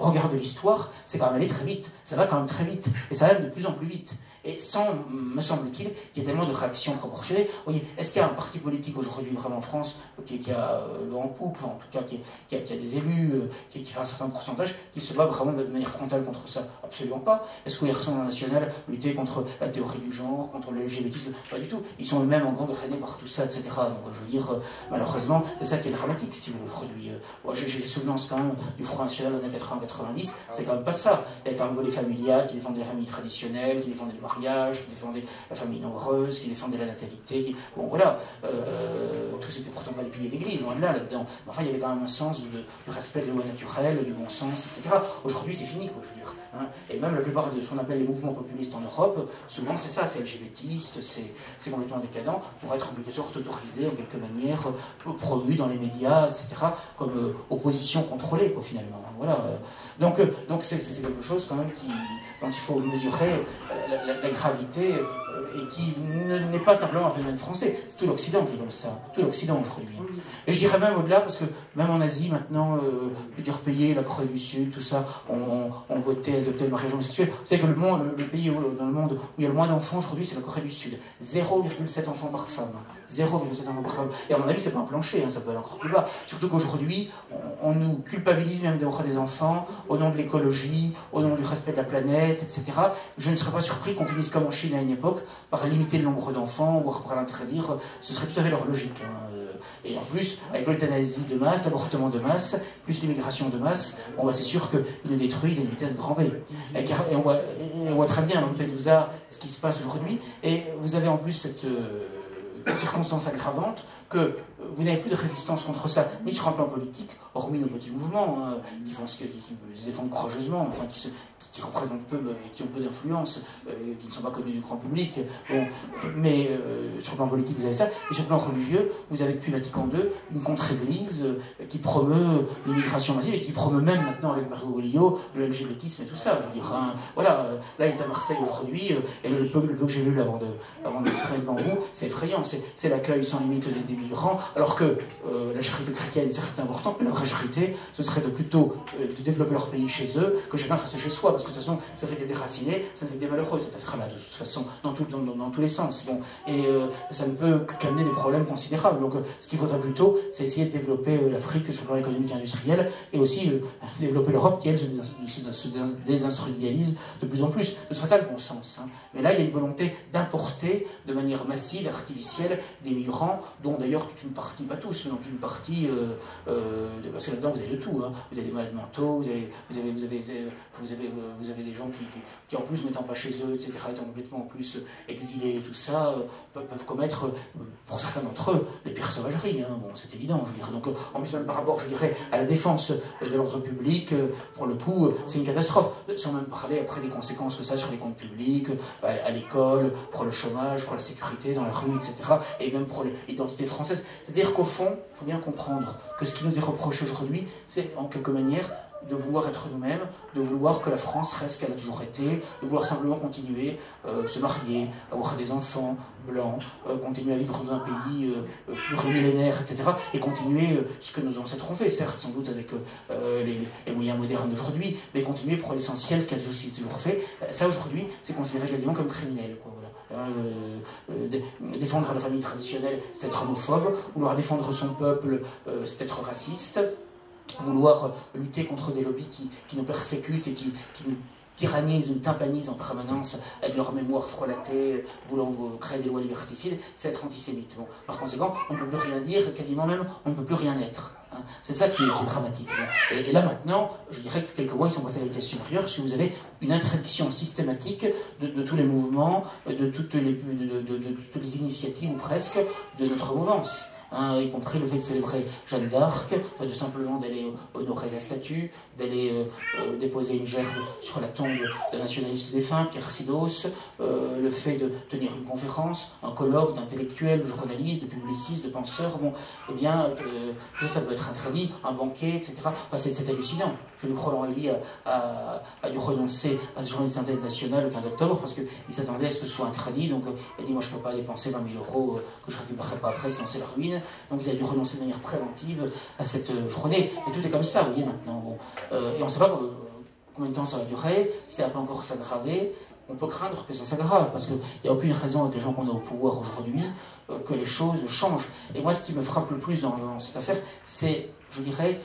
au regard de l'histoire, c'est quand même allé très vite. Ça va quand même très vite. Et ça va de plus en plus vite. Et sans, me semble-t-il, qu'il y ait tellement de réactions proportionnées. Vous voyez, est-ce qu'il y a un parti politique aujourd'hui, vraiment en France, qui a le vent en poupe, en tout cas qui a des élus, qui fait un certain pourcentage, qui se bat vraiment de manière frontale contre ça? Absolument pas. Est-ce qu'il y a Rassemblement national lutter contre la théorie du genre, contre le LGBTisme? Pas du tout. Ils sont eux-mêmes en gang traînés par tout ça, etc. Donc je veux dire, malheureusement, c'est ça qui est dramatique, si vous voulez, aujourd'hui. J'ai souvenance quand même du Front National dans les années 80-90, c'était quand même pas ça. Il y avait quand même un volet familial qui défendait la famille traditionnelle, qui défendait le mariage, qui défendait la famille nombreuse, qui défendait la natalité. Bon, voilà. Tout c'était pourtant pas des piliers d'église, loin de là-dedans. Mais enfin, il y avait quand même un sens du respect de la loi naturelle, du bon sens, etc. Aujourd'hui, c'est fini, quoi, je veux dire. Hein. Et même la plupart de ce qu'on appelle les mouvements populistes en Europe, souvent c'est ça, c'est LGBTiste, c'est complètement décadent, pour être en quelque sorte autorisé, en quelque manière, promu dans les médias, etc., comme opposition contrôlée, quoi, finalement. Voilà. Donc c'est quelque chose quand même dont il faut mesurer la gravité et qui n'est pas simplement un phénomène français, c'est tout l'Occident qui est comme ça, tout l'Occident aujourd'hui. Et je dirais même au-delà, parce que même en Asie maintenant, plusieurs pays, la Corée du Sud, tout ça, ont voté, adopté le mariage homosexuel. Vous savez que le pays dans le monde où il y a le moins d'enfants aujourd'hui, c'est la Corée du Sud. 0,7 enfants par femme. 0,7 enfants par femme. Et à mon avis, c'est pas un plancher, hein, ça peut aller encore plus bas. Surtout qu'aujourd'hui, on nous culpabilise même d'avoir des enfants au nom de l'écologie, au nom du respect de la planète, etc. Je ne serais pas surpris qu'on finisse comme en Chine à une époque par limiter le nombre d'enfants, voire par l'interdire. Ce serait tout à fait leur logique. Hein. Et en plus, avec l'euthanasie de masse, l'avortement de masse, plus l'immigration de masse, bon, bah, c'est sûr qu'ils nous détruisent à une vitesse grand V. Et on voit très bien à Lampedusa ce qui se passe aujourd'hui. Et vous avez en plus cette circonstance aggravante que vous n'avez plus de résistance contre ça, ni sur un plan politique, hormis nos petits mouvements, hein, qui défendent courageusement, enfin qui représentent peu et qui ont peu d'influence, qui ne sont pas connus du grand public. Bon, mais sur le plan politique, vous avez ça. Et sur le plan religieux, vous avez depuis Vatican II une contre-église qui promeut l'immigration massive et qui promeut même maintenant avec Bergoglio le LGBTisme et tout ça. Je veux dire, hein, voilà, là il est à Marseille aujourd'hui, et le peu que j'ai lu avant de s'exprimer devant vous, c'est effrayant. C'est l'accueil sans limite des migrants, alors que la charité chrétienne, c'est importante, mais la vraie charité, ce serait plutôt de développer leur pays chez eux, que chacun reste chez soi, parce que de toute façon, ça fait des déracinés, ça fait des malheureux, cette affaire-là, de toute façon, dans tous les sens. Bon. Et ça ne peut qu'amener des problèmes considérables. Donc, ce qu'il faudrait plutôt, c'est essayer de développer l'Afrique sur le plan économique et industriel, et aussi développer l'Europe qui, elle, se désindustrialise de plus en plus. Ce serait ça le bon sens. Hein. Mais là, il y a une volonté d'importer de manière massive, artificielle, des migrants, dont d'ailleurs toute une partie, pas tous, mais dont une partie, parce que là-dedans vous avez de tout, hein. Vous avez des malades mentaux, vous avez des gens qui en plus n'étant pas chez eux, etc., étant complètement en plus exilés et tout ça, peuvent commettre, pour certains d'entre eux, les pires sauvageries, hein. Bon, c'est évident, je dirais. Donc en plus même par rapport, je dirais, à la défense de l'ordre public, pour le coup, c'est une catastrophe, sans même parler après des conséquences que ça a sur les comptes publics, à l'école, pour le chômage, pour la sécurité dans la rue, etc., et même pour l'identité française. C'est-à-dire qu'au fond, il faut bien comprendre que ce qui nous est reproché aujourd'hui, c'est en quelque manière de vouloir être nous-mêmes, de vouloir que la France reste ce qu'elle a toujours été, de vouloir simplement continuer, se marier, avoir des enfants blancs, continuer à vivre dans un pays plurimillénaire, etc. Et continuer ce que nos ancêtres ont fait, certes, sans doute avec les moyens modernes d'aujourd'hui, mais continuer pour l'essentiel ce qu'a justice toujours fait. Ça, aujourd'hui, c'est considéré quasiment comme criminel, quoi, voilà. Défendre la famille traditionnelle, c'est être homophobe. Vouloir défendre son peuple, c'est être raciste. Vouloir lutter contre des lobbies qui nous persécutent et qui nous tyrannisent, nous tympanisent en permanence avec leur mémoire frelatée, voulant créer des lois liberticides, c'est être antisémite. Bon, par conséquent, on ne peut plus rien dire, quasiment même, on ne peut plus rien être. Hein. C'est ça qui est dramatique. Bon. Et là maintenant, je dirais que quelques mois, ils sont passés à la vitesse supérieure, parce que vous avez une interdiction systématique de tous les mouvements, de toutes les initiatives, ou presque, de notre mouvance. Hein, y compris le fait de célébrer Jeanne d'Arc, de simplement d'aller honorer sa statue, d'aller déposer une gerbe sur la tombe d'un nationaliste défunt, Pierre Sidos, le fait de tenir une conférence, un colloque d'intellectuels, de journalistes, de publicistes, de penseurs, bon, eh bien, ça peut être interdit, un banquet, etc. Enfin, c'est hallucinant. Je vu que Roland Elie a dû renoncer à ce journée de synthèse nationale le 15 octobre parce qu'il s'attendait à ce que ce soit interdit, donc il a dit, moi je ne peux pas dépenser 20 000 € que je ne récupérerai pas après, sinon c'est la ruine. Donc il a dû renoncer de manière préventive à cette journée. Et tout est comme ça, vous voyez, maintenant. Bon. Et on ne sait pas combien de temps ça va durer, si ça va pas encore s'aggraver. On peut craindre que ça s'aggrave, parce qu'il n'y a aucune raison avec les gens qu'on a au pouvoir aujourd'hui que les choses changent. Et moi, ce qui me frappe le plus dans cette affaire, c'est, je dirais,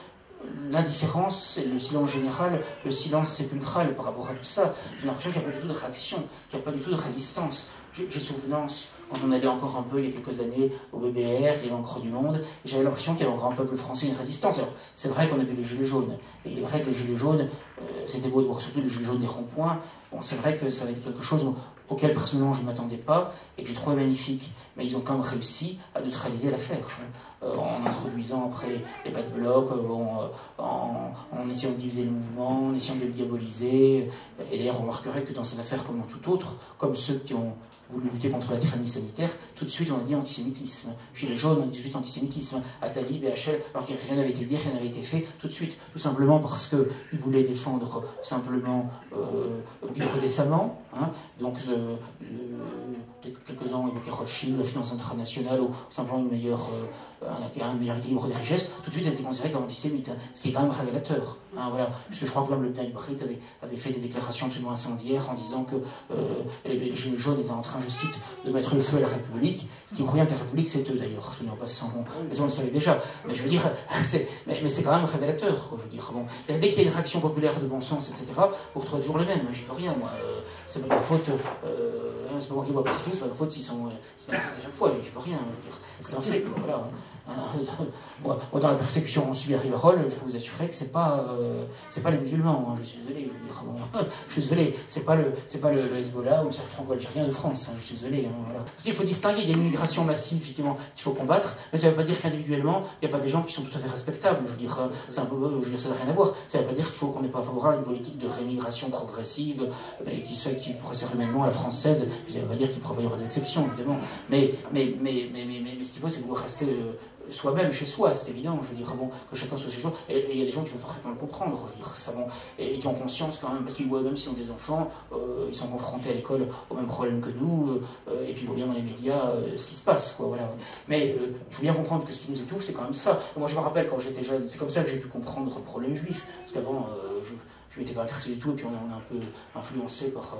l'indifférence et le silence général, le silence sépulcral par rapport à tout ça. J'ai l'impression qu'il n'y a pas du tout de réaction, qu'il n'y a pas du tout de résistance. J'ai souvenance, quand on allait encore un peu, il y a quelques années, au BBR, il y avait encore du monde, et j'avais l'impression qu'il y avait encore un peuple français, une résistance. Alors, c'est vrai qu'on avait les gilets jaunes, et il est vrai que les gilets jaunes, c'était beau de voir surtout les gilets jaunes des ronds-points, bon, c'est vrai que ça avait été quelque chose auquel personnellement je ne m'attendais pas, et que j'ai trouvé magnifique, mais ils ont quand même réussi à neutraliser l'affaire, en introduisant après les bad blocs, en essayant de diviser le mouvement, en essayant de le diaboliser, et d'ailleurs on remarquerait que dans cette affaire comme dans tout autre, comme ceux qui ont voulu lutter contre la tyrannie sanitaire, tout de suite on a dit antisémitisme. Chez les jaunes, on a dit tout de suite antisémitisme. Attali, BHL, alors que rien n'avait été dit, rien n'avait été fait, tout de suite, tout simplement parce qu'ils voulaient défendre simplement vivre décemment. Hein, donc, quelques-uns ont évoqué Rothschild, la finance internationale, ou simplement un meilleur équilibre des richesses. Tout de suite, ça a été considéré comme antisémite, hein, ce qui est quand même révélateur. Hein, voilà, puisque je crois que même le Bnei Brit avait fait des déclarations absolument incendiaires en disant que les Gilets jaunes étaient en train, je cite, de mettre le feu à la République, ce qui prouve bien que la République c'est eux d'ailleurs, en passant, bon, mais on le savait déjà, mais je veux dire, mais c'est quand même révélateur, quoi, je veux dire, bon, dès qu'il y a une réaction populaire de bon sens, etc., vous retrouvez toujours les mêmes, hein, j'y peux rien, moi, c'est pas ma faute, c'est pas moi qui vois partout, c'est pas ma faute s'ils sont manifestés à chaque fois, j'y peux rien, je veux dire, c'est un fait, quoi, voilà. Moi, dans la persécution en subi à Rivarol, je peux vous assurer que c'est pas les musulmans, hein, je suis désolé, je veux dire, bon, je suis désolé, c'est pas le Hezbollah ou le cercle franco-algérien de France, hein, je suis désolé, hein, voilà. Parce qu'il faut distinguer, il y a une immigration massive, effectivement, qu'il faut combattre, mais ça ne veut pas dire qu'individuellement, il n'y a pas des gens qui sont tout à fait respectables, je veux dire, c'est un peu, je veux dire, ça n'a rien à voir, ça ne veut pas dire qu'on n'est pas favorable à une politique de rémigration progressive, qui pourrait se faire humainement à la française, puis ça ne veut pas dire qu'il pourrait y avoir des exceptions, évidemment, mais ce qu'il faut, c'est pouvoir rester soi-même chez soi, c'est évident, je veux dire, bon, que chacun soit chez soi, et il y a des gens qui peuvent parfaitement le comprendre, je veux dire, ça, bon, et qui ont conscience quand même, parce qu'ils voient même s'ils ont des enfants, ils sont confrontés à l'école au même problème que nous, et puis ils voient bien dans les médias ce qui se passe, quoi, voilà. Mais il faut bien comprendre que ce qui nous étouffe, c'est quand même ça. Moi, je me rappelle quand j'étais jeune, c'est comme ça que j'ai pu comprendre le problème juif, parce qu'avant, je m'étais pas intéressé du tout, et puis on est un peu influencé par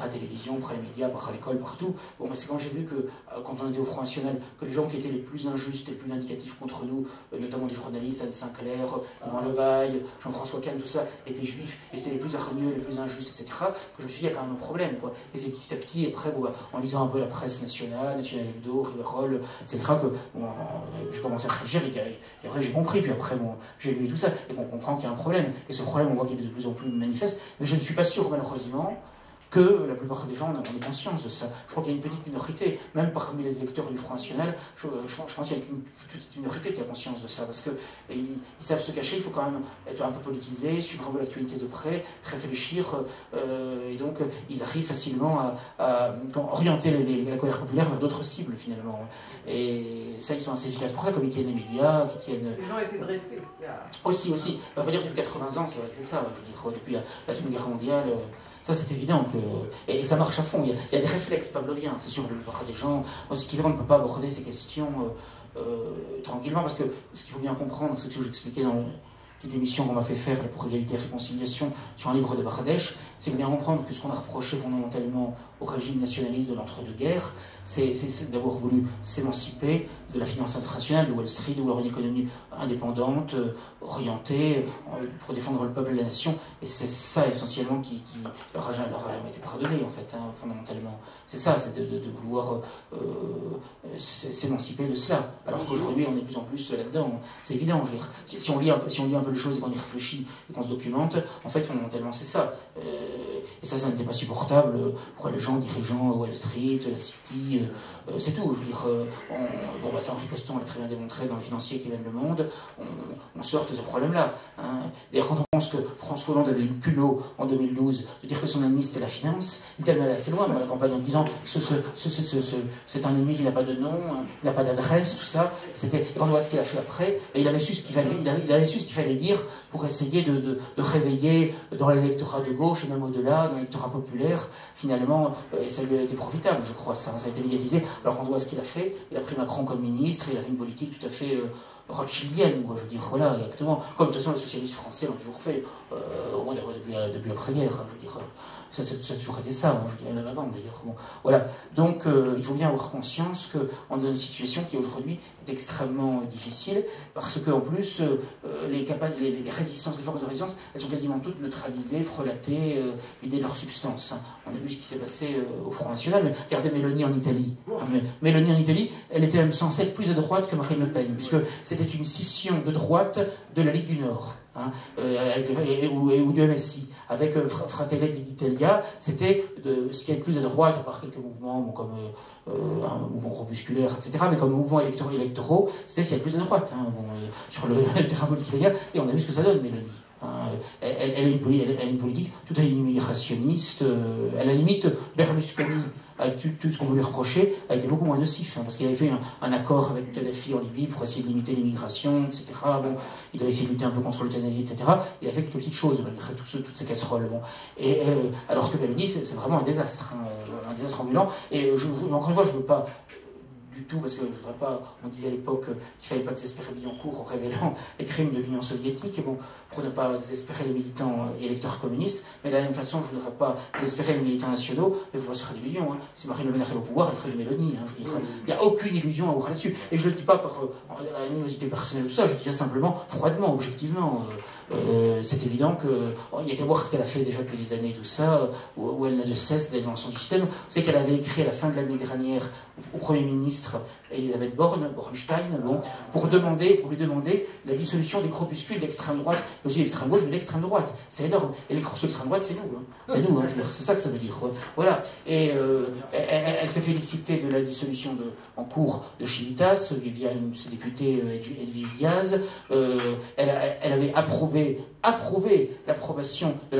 la télévision, par les médias, par l'école, partout. Bon, mais c'est quand j'ai vu que, quand on était au Front National, que les gens qui étaient les plus injustes, les plus vindicatifs contre nous, notamment des journalistes, Anne Sinclair, Yvan Levaille, Jean-François Kahn, tout ça, étaient juifs, et c'était les plus hargneux, les plus injustes, etc., que je me suis dit, il y a quand même un problème, quoi. Et c'est petit à petit, après, bon, en lisant un peu la presse nationale, National Hebdo, Rivarol, etc., que bon, j'ai commencé à réfléchir, et après j'ai compris, puis après, bon, j'ai lu tout ça, et qu'on comprend qu'il y a un problème. Et ce problème, on voit qu'il est de plus en plus manifeste, mais je ne suis pas sûr, malheureusement, que la plupart des gens en ont conscience de ça. Je crois qu'il y a une petite minorité, même parmi les électeurs du Front National, je pense qu'il y a une petite minorité qui a conscience de ça, parce qu'ils savent se cacher, il faut quand même être un peu politisé, suivre un peu l'actualité de près, réfléchir, et donc ils arrivent facilement à orienter la colère populaire vers d'autres cibles finalement. Et ça, ils sont assez efficaces pour ça, comme ils tiennent les médias, qui tiennent... Les gens étaient dressés aussi. Aussi. On va dire depuis 80 ans, c'est vrai que c'est ça, je veux dire, depuis la Seconde Guerre mondiale... Ça, c'est évident que... Et ça marche à fond. Il y a des réflexes pavloviens, c'est sûr, de la plupart des gens. Ce qui fait qu'on ne peut pas aborder ces questions tranquillement, parce que ce qu'il faut bien comprendre, c'est ce que j'expliquais dans petite émission qu'on m'a fait faire pour Égalité et Réconciliation sur un livre de Bardèche, c'est bien comprendre que ce qu'on a reproché fondamentalement au régime nationaliste de l'entre-deux-guerres, c'est d'avoir voulu s'émanciper de la finance internationale, de Wall Street, de avoir une économie indépendante, orientée, pour défendre le peuple et la nation. Et c'est ça essentiellement qui leur a jamais été pardonné, en fait, hein, fondamentalement. C'est ça, c'est de vouloir s'émanciper de cela. Alors qu'aujourd'hui, on est de plus en plus là-dedans. C'est évident, je veux dire. Si on lit un peu les choses et qu'on y réfléchit et qu'on se documente, en fait, fondamentalement, c'est ça. Et ça n'était pas supportable pour les gens dirigeants Wall Street, la City, c'est tout. Je veux dire, ça, Henri Coston l'a très bien démontré dans Le Financier qui mène le monde, on sort de ce problème-là. Hein. D'ailleurs, quand on pense que François Hollande avait eu le culot en 2012 de dire que son ennemi c'était la finance, il est allé assez loin dans la campagne en disant c'est un ennemi qui n'a pas de nom, il n'a pas d'adresse, tout ça. Et quand on voit ce qu'il a fait après, il avait su ce qu'il fallait dire pour essayer de réveiller dans l'électorat de gauche et même au-delà, dans l'électorat populaire, finalement, et ça lui a été profitable, je crois, ça a été médiatisé. Alors quand on voit ce qu'il a fait, il a pris Macron comme ministre, il a fait une politique tout à fait rothschildienne, quoi, je veux dire, voilà, exactement. Comme de toute façon les socialistes français l'ont toujours fait, au moins depuis l'après-guerre, je veux dire. Ça a toujours été ça, je dirais même avant d'ailleurs. Bon, voilà. Donc il faut bien avoir conscience qu'on est dans une situation qui aujourd'hui est extrêmement difficile, parce qu'en plus, les résistances, les forces de résistance, elles sont quasiment toutes neutralisées, frelatées, vidées de leur substance. Hein. On a vu ce qui s'est passé au Front National, mais regardez Mélanie en Italie. Hein, Mélanie en Italie, elle était même censée être plus à droite que Marine Le Pen, puisque c'était une scission de droite de la Ligue du Nord. Hein, ou du MSI, avec Fratelli d'Italia, c'était ce qui est plus à droite, à part quelques mouvements comme un mouvement robusculaire, etc., mais comme mouvements électoraux, c'était ce qui est plus à droite, hein, sur le terrain politique, et on a vu ce que ça donne, Mélanie. Hein, elle a une politique tout à fait immigrationniste, à la limite, Berlusconi, avec tout ce qu'on veut lui reprocher, a été beaucoup moins nocif, hein, parce qu'il avait fait un accord avec Kadhafi en Libye pour essayer de limiter l'immigration, etc. Bon, il avait essayé de lutter un peu contre l'euthanasie, etc. Il a fait quelques petites choses, malgré toutes ces casseroles. Bon. Alors que Mélanie, c'est vraiment un désastre, hein, un désastre ambulant. Et encore une fois, je ne veux pas du tout, parce que je ne voudrais pas, on disait à l'époque qu'il ne fallait pas désespérer Billancourt en révélant les crimes de l'Union soviétique, bon, pour ne pas désespérer les militants et électeurs communistes, mais de la même façon, je ne voudrais pas désespérer les militants nationaux, mais il ne faut pas se faire d'illusions. Hein. Si Marine Le Pen arrive au pouvoir, elle ferait de Mélanie. Hein, il n'y a aucune illusion à avoir là-dessus. Et je ne le dis pas par animosité personnelle, tout ça, je dis ça simplement, froidement, objectivement. C'est évident qu'il n'y a qu'à voir ce qu'elle a fait déjà depuis des années, tout ça, où elle n'a de cesse d'aller dans son système. Vous savez qu'elle avait écrit à la fin de l'année dernière au Premier ministre Elisabeth Bornstein, bon, pour lui demander la dissolution des groupuscules d'extrême droite, et aussi d'extrême gauche, mais d'extrême droite. C'est énorme. Et les groupuscules d'extrême droite, c'est nous. Hein. C'est nous, hein, c'est ça que ça veut dire. Voilà. Et elle s'est félicitée de la dissolution en cours de Civitas, via ses députée Edwige Diaz. Elle avait approuvé l'approbation de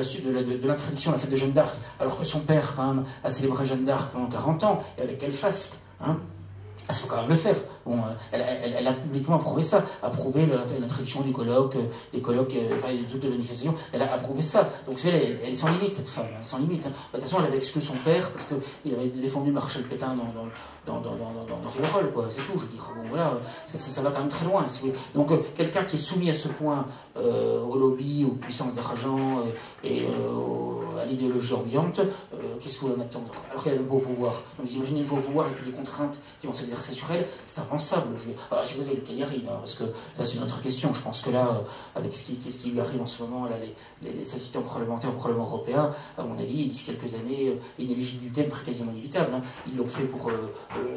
l'introduction de la fête de Jeanne d'Arc, alors que son père, quand même, a célébré Jeanne d'Arc pendant 40 ans, et avec quelle faste, hein. Il faut quand même le faire. Bon, elle a publiquement approuvé ça, approuvé l'introduction des colloques, de la manifestation, elle a approuvé ça. Donc elle est sans limite, cette femme, sans limite. Hein. De toute façon, elle avait exclu son père parce qu'il avait défendu Marshal Pétain dans Rivarol, quoi. C'est tout, je veux dire. Bon, voilà, ça va quand même très loin. Donc quelqu'un qui est soumis à ce point au lobby, aux puissances d'argent et à l'idéologie ambiante, qu'est-ce que vous en attendre? Alors qu'elle a le beau pouvoir. Donc vous imaginez le beau pouvoir et toutes les contraintes qui vont s'exercer sur elle, c'est impensable. impensable. Alors, je sais pas lequel y arrive, hein, parce que ça c'est une autre question. Je pense que là, avec ce qui lui arrive en ce moment, là, les assistants parlementaires au Parlement européen, à mon avis, d'ici quelques années, inéligibilité me paraît quasiment inévitable. Hein. Ils l'ont fait pour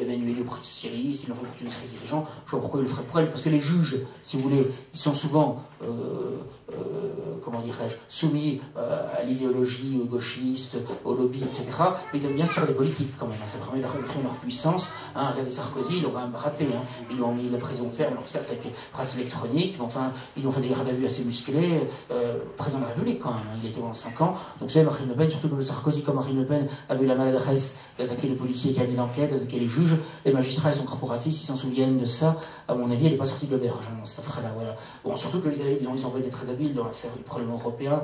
Emmanuel au Parti Socialiste, ils l'ont fait pour une série de dirigeants. Je vois pourquoi ils le feraient pour elle, parce que les juges, si vous voulez, ils sont souvent, comment dirais-je, soumis à l'idéologie gauchiste, au lobby, etc. Mais ils aiment bien se faire des politiques quand même. Hein. Ça permet de réprimer leur puissance. Hein. Regardez Sarkozy, ils l'ont quand même raté. Hein. Ils lui ont mis la prison ferme, alors certes avec presse électronique, mais enfin, ils lui ont fait des gardes à vue assez musclés. Président de la République quand même, hein. Il était pendant 5 ans. Donc vous savez, Marine Le Pen, surtout que Sarkozy comme Marine Le Pen a eu la maladresse d'attaquer les policiers qui avaient l'enquête, d'attaquer les juges, les magistrats ils sont corporatistes, ils s'en souviennent de ça. À mon avis, elle n'est pas sortie de l'auberge, hein, cette affaire-là. Voilà. Bon, surtout qu'ils ont été très habiles dans l'affaire du Parlement européen.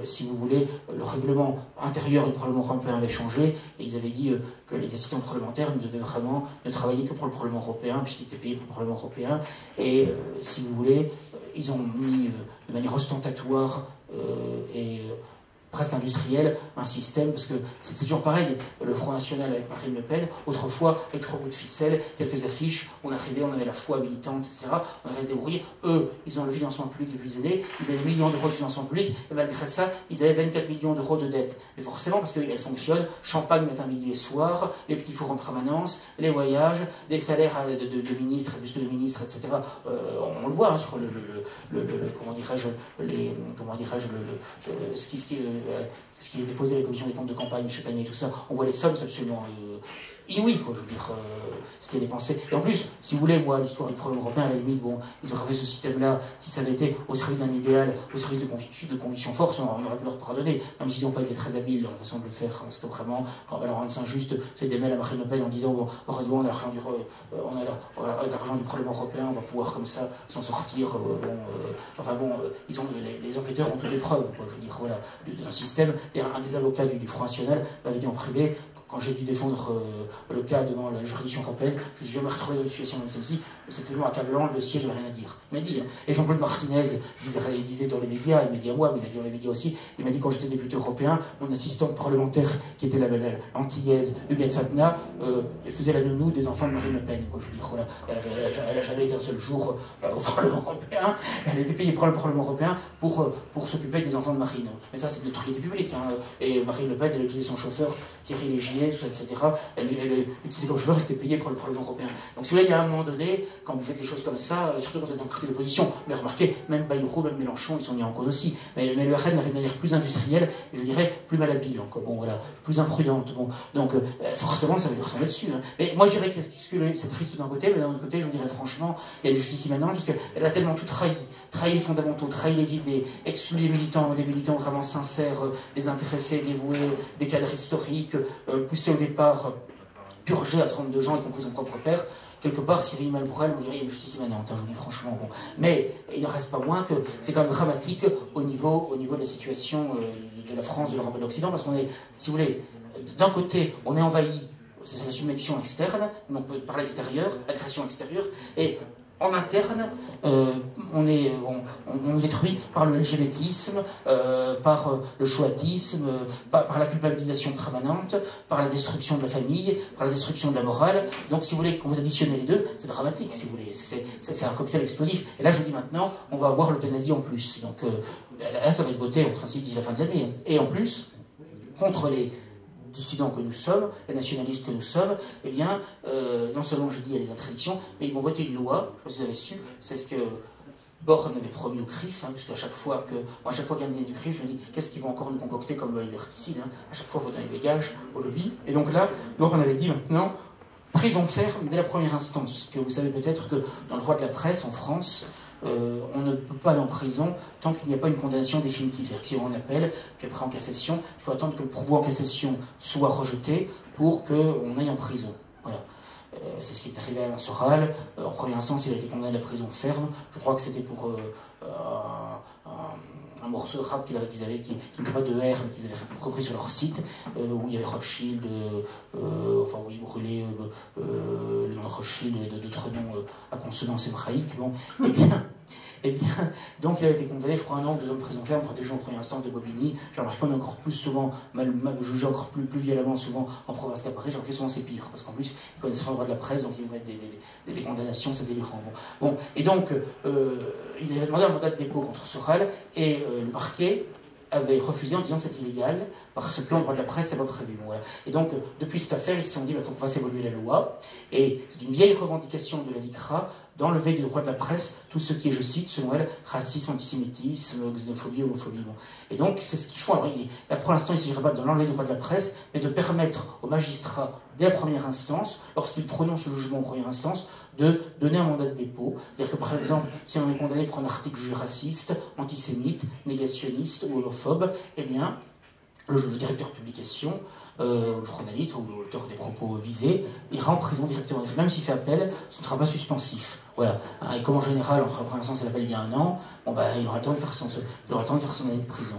Si vous voulez, le règlement intérieur du Parlement européen avait changé et ils avaient dit que les assistants parlementaires ne devaient vraiment ne travailler que pour le Parlement européen, puisqu'ils étaient payés pour le Parlement européen. Et si vous voulez, ils ont mis de manière ostentatoire et presque industriel, un système, parce que c'est toujours pareil, le Front National avec Marine Le Pen, autrefois, avec 3 bouts de ficelle, quelques affiches, on arrivait, on avait la foi militante, etc., on avait se débrouiller. Eux, ils ont le financement public depuis des années, ils avaient millions d'euros de financement public, et malgré ça, ils avaient 24 millions d'euros de dettes. Mais forcément, parce qu'elle fonctionne, champagne matin, midi et soir, les petits fours en permanence, les voyages, des salaires de ministres, plus que de ministres, etc. On le voit hein, sur comment dirais-je, ce qui est déposé à la commission des comptes de campagne chaque année et tout ça, on voit les sommes, c'est absolument inouï, quoi, je veux dire, ce qui est dépensé. Et en plus, si vous voulez, moi, l'histoire du Parlement européen, à la limite, bon, ils auraient fait ce système-là, si ça avait été au service d'un idéal, au service de conviction force, on aurait pu leur pardonner, même s'ils n'ont pas été très habiles dans la façon de le faire, parce que vraiment, quand Valérie Saint-Just fait des mails à Marine Le Pen en disant, bon, heureusement, on a l'argent du Parlement européen, on va pouvoir comme ça s'en sortir, ils ont, les enquêteurs ont toutes les preuves, quoi, je veux dire, voilà, d'un système. Un des avocats du Front National m'avait dit en privé, quand j'ai dû défendre le cas devant la juridiction européenne, je ne suis jamais retrouvé dans une situation comme celle-ci, c'est tellement accablant, le dossier, je n'avais rien à dire. Il m'a dit, hein. Et Jean-Claude Martinez, il disait dans les médias, il m'a dit à moi, mais il a dit dans les médias aussi, il m'a dit quand j'étais député européen, mon assistante parlementaire, qui était la antillaise, Huguette Fatna, elle faisait la nounou des enfants de Marine Le Pen, quoi. Je veux dire, voilà, elle n'a jamais été un seul jour au Parlement européen, elle était payée par le Parlement européen pour s'occuper des enfants de Marine. Mais ça, c'est de l'autorité publique, hein. Et Marine Le Pen, elle a utilisé son chauffeur, Thierry Légier, tout ça, etc. Elle utilisait comme chauffeur, elle était payée pour le Parlement européen. Donc si vous voulez, il y a un moment donné, quand vous faites des choses comme ça, surtout quand vous êtes en parti d'opposition, mais remarquez, même Bayrou, même Mélenchon, ils sont mis en cause aussi. Mais le RN l'a fait de manière plus industrielle, et je dirais plus malhabile encore, bon voilà, plus imprudente. Bon. Donc forcément, ça va lui retomber dessus. Hein. Mais moi, je dirais que c'est triste d'un côté, mais d'un autre côté, je vous dirais franchement, il y a une justice immanente, parce qu'elle a tellement tout trahi les fondamentaux, trahi les idées, exclu des militants vraiment sincères, désintéressés, dévoués, des cadres historiques, poussés au départ, purgés à 32 gens, y compris son propre père. Quelque part, Cyril Malbrel, on dirait, il y a une justice immanente, hein, je vous dis franchement. Bon. Mais il ne reste pas moins que c'est quand même dramatique au niveau de la situation de la France, de l'Europe et de l'Occident, parce qu'on est, si vous voulez, d'un côté, on est envahi, c'est la submersion externe, donc par l'extérieur, l'agression extérieure, et en interne, on détruit par le LGBTisme, par le chouatisme, par la culpabilisation permanente, par la destruction de la famille, par la destruction de la morale. Donc, si vous voulez, quand vous additionnez les deux, c'est dramatique, si vous voulez. C'est un cocktail explosif. Et là, je vous dis maintenant, on va avoir l'euthanasie en plus. Donc, là, ça va être voté, en principe, d'ici la fin de l'année. Et en plus, contre les dissidents que nous sommes, les nationalistes que nous sommes, eh bien, non seulement je dis il y a des interdictions, mais ils vont voter une loi, je sais pas si vous avez su, c'est ce que Borne avait promis au CRIF, hein, puisque à chaque fois qu'il y a un dîner du CRIF, je me dis, qu'est-ce qu'ils vont encore nous concocter comme loi liberticide, hein, à chaque fois il faut donner des gages au lobby. Et donc là, Borne avait dit maintenant, prison ferme dès la première instance, que vous savez peut-être que dans le droit de la presse en France, on ne peut pas aller en prison tant qu'il n'y a pas une condamnation définitive. C'est-à-dire que si on appelle, puis après en cassation, il faut attendre que le pourvoi en cassation soit rejeté pour qu'on aille en prison. Voilà. C'est ce qui est arrivé à Alain Soral. En première instance, il a été condamné à la prison ferme. Je crois que c'était pour un morceau de rap qu'ils avaient, qui n'était pas de R, mais qu'ils avaient repris sur leur site, où il y avait Rothschild, enfin où ils brûlaient le nom de Rothschild et d'autres noms à consonance hébraïque. Bon, eh bien, Eh bien, donc il a été condamné, je crois, 1 an ou 2 ans de prison ferme pour des gens en première instance de Bobigny. J'ai l'impression qu'on est encore plus souvent, jugé encore plus violemment souvent en province qu'à Paris. J'ai l'impression que souvent c'est pire, parce qu'en plus, ils connaissent pas le droit de la presse, donc ils vont mettre des condamnations, c'est délirant. Bon, et donc, ils avaient demandé un mandat de dépôt contre Soral, et le parquet avait refusé en disant c'est illégal, parce que le droit de la presse, c'est pas prévu. Bon, voilà. Et donc, depuis cette affaire, ils se sont dit, il faut qu'on fasse évoluer la loi, et c'est une vieille revendication de la LICRA d'enlever du droit de la presse tout ce qui est, je cite, selon elle, racisme, antisémitisme, xénophobie, homophobie. Bon. Et donc, c'est ce qu'ils font. Alors, là, pour l'instant, il ne s'agirait pas de l'enlever du droit de la presse, mais de permettre aux magistrats, dès la première instance, lorsqu'ils prononcent le jugement en première instance, de donner un mandat de dépôt. C'est-à-dire que, par exemple, si on est condamné pour un article jugé raciste, antisémite, négationniste ou homophobe, eh bien, le directeur de publication, le journaliste ou l'auteur des propos visés, ira en prison directement. Même s'il fait appel, ce ne sera pas suspensif. Voilà. Et comme en général, entre la première instance et l'appel, il y a 1 an, bon, bah, il aura le temps de faire son année de prison.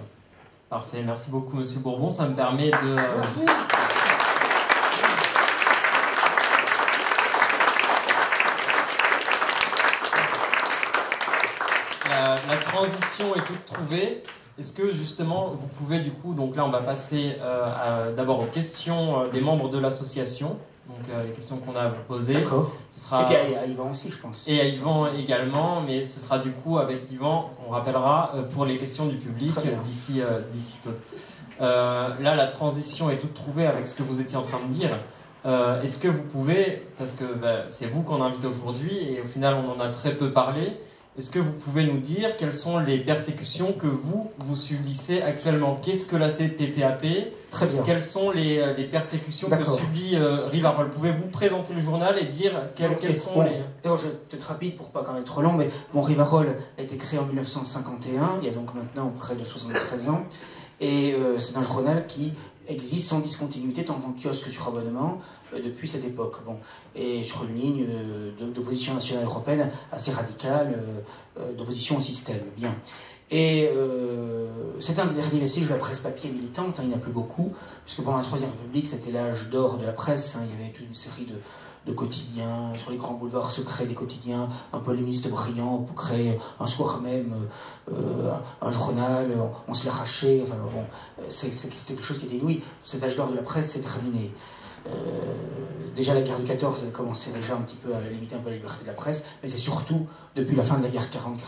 Parfait, merci beaucoup Monsieur Bourbon. Ça me permet de... Merci. La transition est toute trouvée. Est-ce que justement vous pouvez du coup, donc là on va passer d'abord aux questions des membres de l'association, donc les questions qu'on a à vous poser. D'accord. Et puis à Yvan aussi, je pense. Et à Yvan également, mais ce sera du coup avec Yvan, on rappellera, pour les questions du public d'ici peu. Là la transition est toute trouvée avec ce que vous étiez en train de dire. Est-ce que vous pouvez, parce que c'est vous qu'on invite aujourd'hui et au final on en a très peu parlé, est-ce que vous pouvez nous dire quelles sont les persécutions que vous subissez actuellement? Qu'est-ce que la CTPAP? Très bien. Quelles sont les persécutions que subit Rivarol? Pouvez-vous présenter le journal et dire quelles sont les... D'ailleurs, je vais être rapide pour pas quand même être trop long, mais bon, Rivarol a été créé en 1951, il y a donc maintenant près de 73 ans, et c'est un journal qui existe sans discontinuité en tant que kiosque sur abonnement depuis cette époque. Bon. Et sur une ligne d'opposition nationale européenne assez radicale, d'opposition au système. Bien. Et c'est un des derniers vestiges de la presse papier militante, il n'y en a plus beaucoup, puisque pendant la Troisième République, c'était l'âge d'or de la presse, il y avait toute une série de quotidiens, sur les grands boulevards secrets des quotidiens, un polémiste brillant pour créer un soir même un journal, on se l'arrachait, enfin bon, c'est quelque chose qui était inouï. Cet âge d'or de la presse s'est terminé. Déjà la guerre de 14 avait commencé déjà un petit peu à limiter un peu la liberté de la presse, mais c'est surtout depuis la fin de la guerre 40,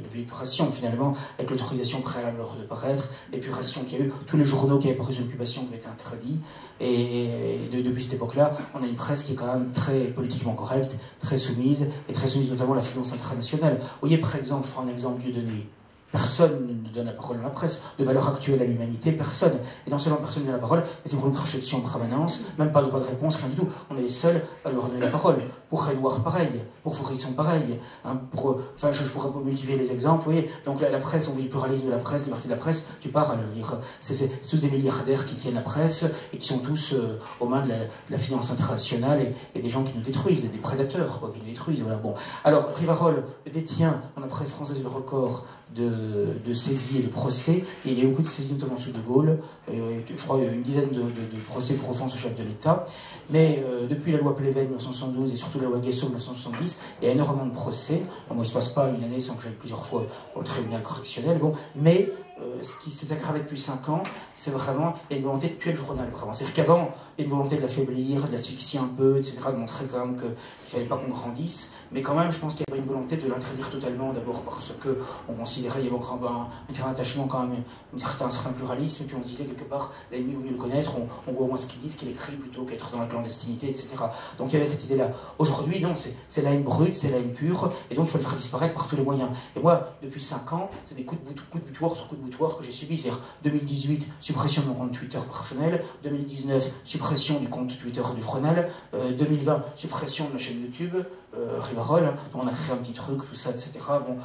depuis l'épuration finalement, avec l'autorisation préalable de paraître, l'épuration qu'il y a eu, tous les journaux qui avaient paru sous l'occupation qui ont été interdits, et depuis cette époque-là, on a une presse qui est quand même très politiquement correcte, très soumise, et très soumise notamment à la finance internationale. Vous voyez par exemple, je prends un exemple Dieudonné. Personne ne donne la parole à la presse, de valeur actuelle à l'humanité, personne. Et non seulement personne ne donne la parole, mais c'est pour une cracher dessus en permanence, même pas de droit de réponse, rien du tout. On est les seuls à leur donner la parole. Pour Redouard, pareil. Pour Faurisson, pareil. Hein, enfin, je pourrais multiplier les exemples, vous voyez. Donc la presse, on dit le pluralisme de la presse, la liberté de la presse, tu parles, je veux dire. C'est tous des milliardaires qui tiennent la presse et qui sont tous aux mains de la finance internationale et des gens qui nous détruisent, des prédateurs, quoi, qui nous détruisent. Voilà. Bon. Alors, Rivarol détient dans la presse française le record de saisies et de procès. Et il y a eu beaucoup de saisies, notamment sous De Gaulle. Je crois une dizaine de procès pour offense au chef de l'État. Mais depuis la loi Pleven 1972 et surtout la loi Guesso 1970, il y a énormément de procès. Bon, il ne se passe pas une année sans que j'aille plusieurs fois pour le tribunal correctionnel. Bon, mais ce qui s'est aggravé depuis 5 ans, c'est vraiment, il y a une volonté de tuer le journal, vraiment. C'est-à-dire qu'avant, il y a une volonté de l'affaiblir, de l'asphyxier un peu, etc., de montrer quand même qu'il ne fallait pas qu'on grandisse. Mais quand même, je pense qu'il y avait une volonté de l'interdire totalement, d'abord parce qu'on considérait, il y avait un certain attachement quand même, un certain pluralisme, et puis on se disait quelque part, l'ennemi vaut mieux le connaître, on voit au moins ce qu'il dit, ce qu'il écrit, plutôt qu'être dans la clandestinité, etc. Donc il y avait cette idée-là. Aujourd'hui, non, c'est la haine brute, c'est la haine pure, et donc il faut le faire disparaître par tous les moyens. Et moi, depuis 5 ans, c'est des coups de boutoir sur coups de boutoir que j'ai subis. C'est-à-dire 2018, suppression de mon compte Twitter personnel, 2019, suppression du compte Twitter du journal, 2020, suppression de ma chaîne YouTube, Rivarol, hein, dont on a créé un petit truc, tout ça, etc. Bon,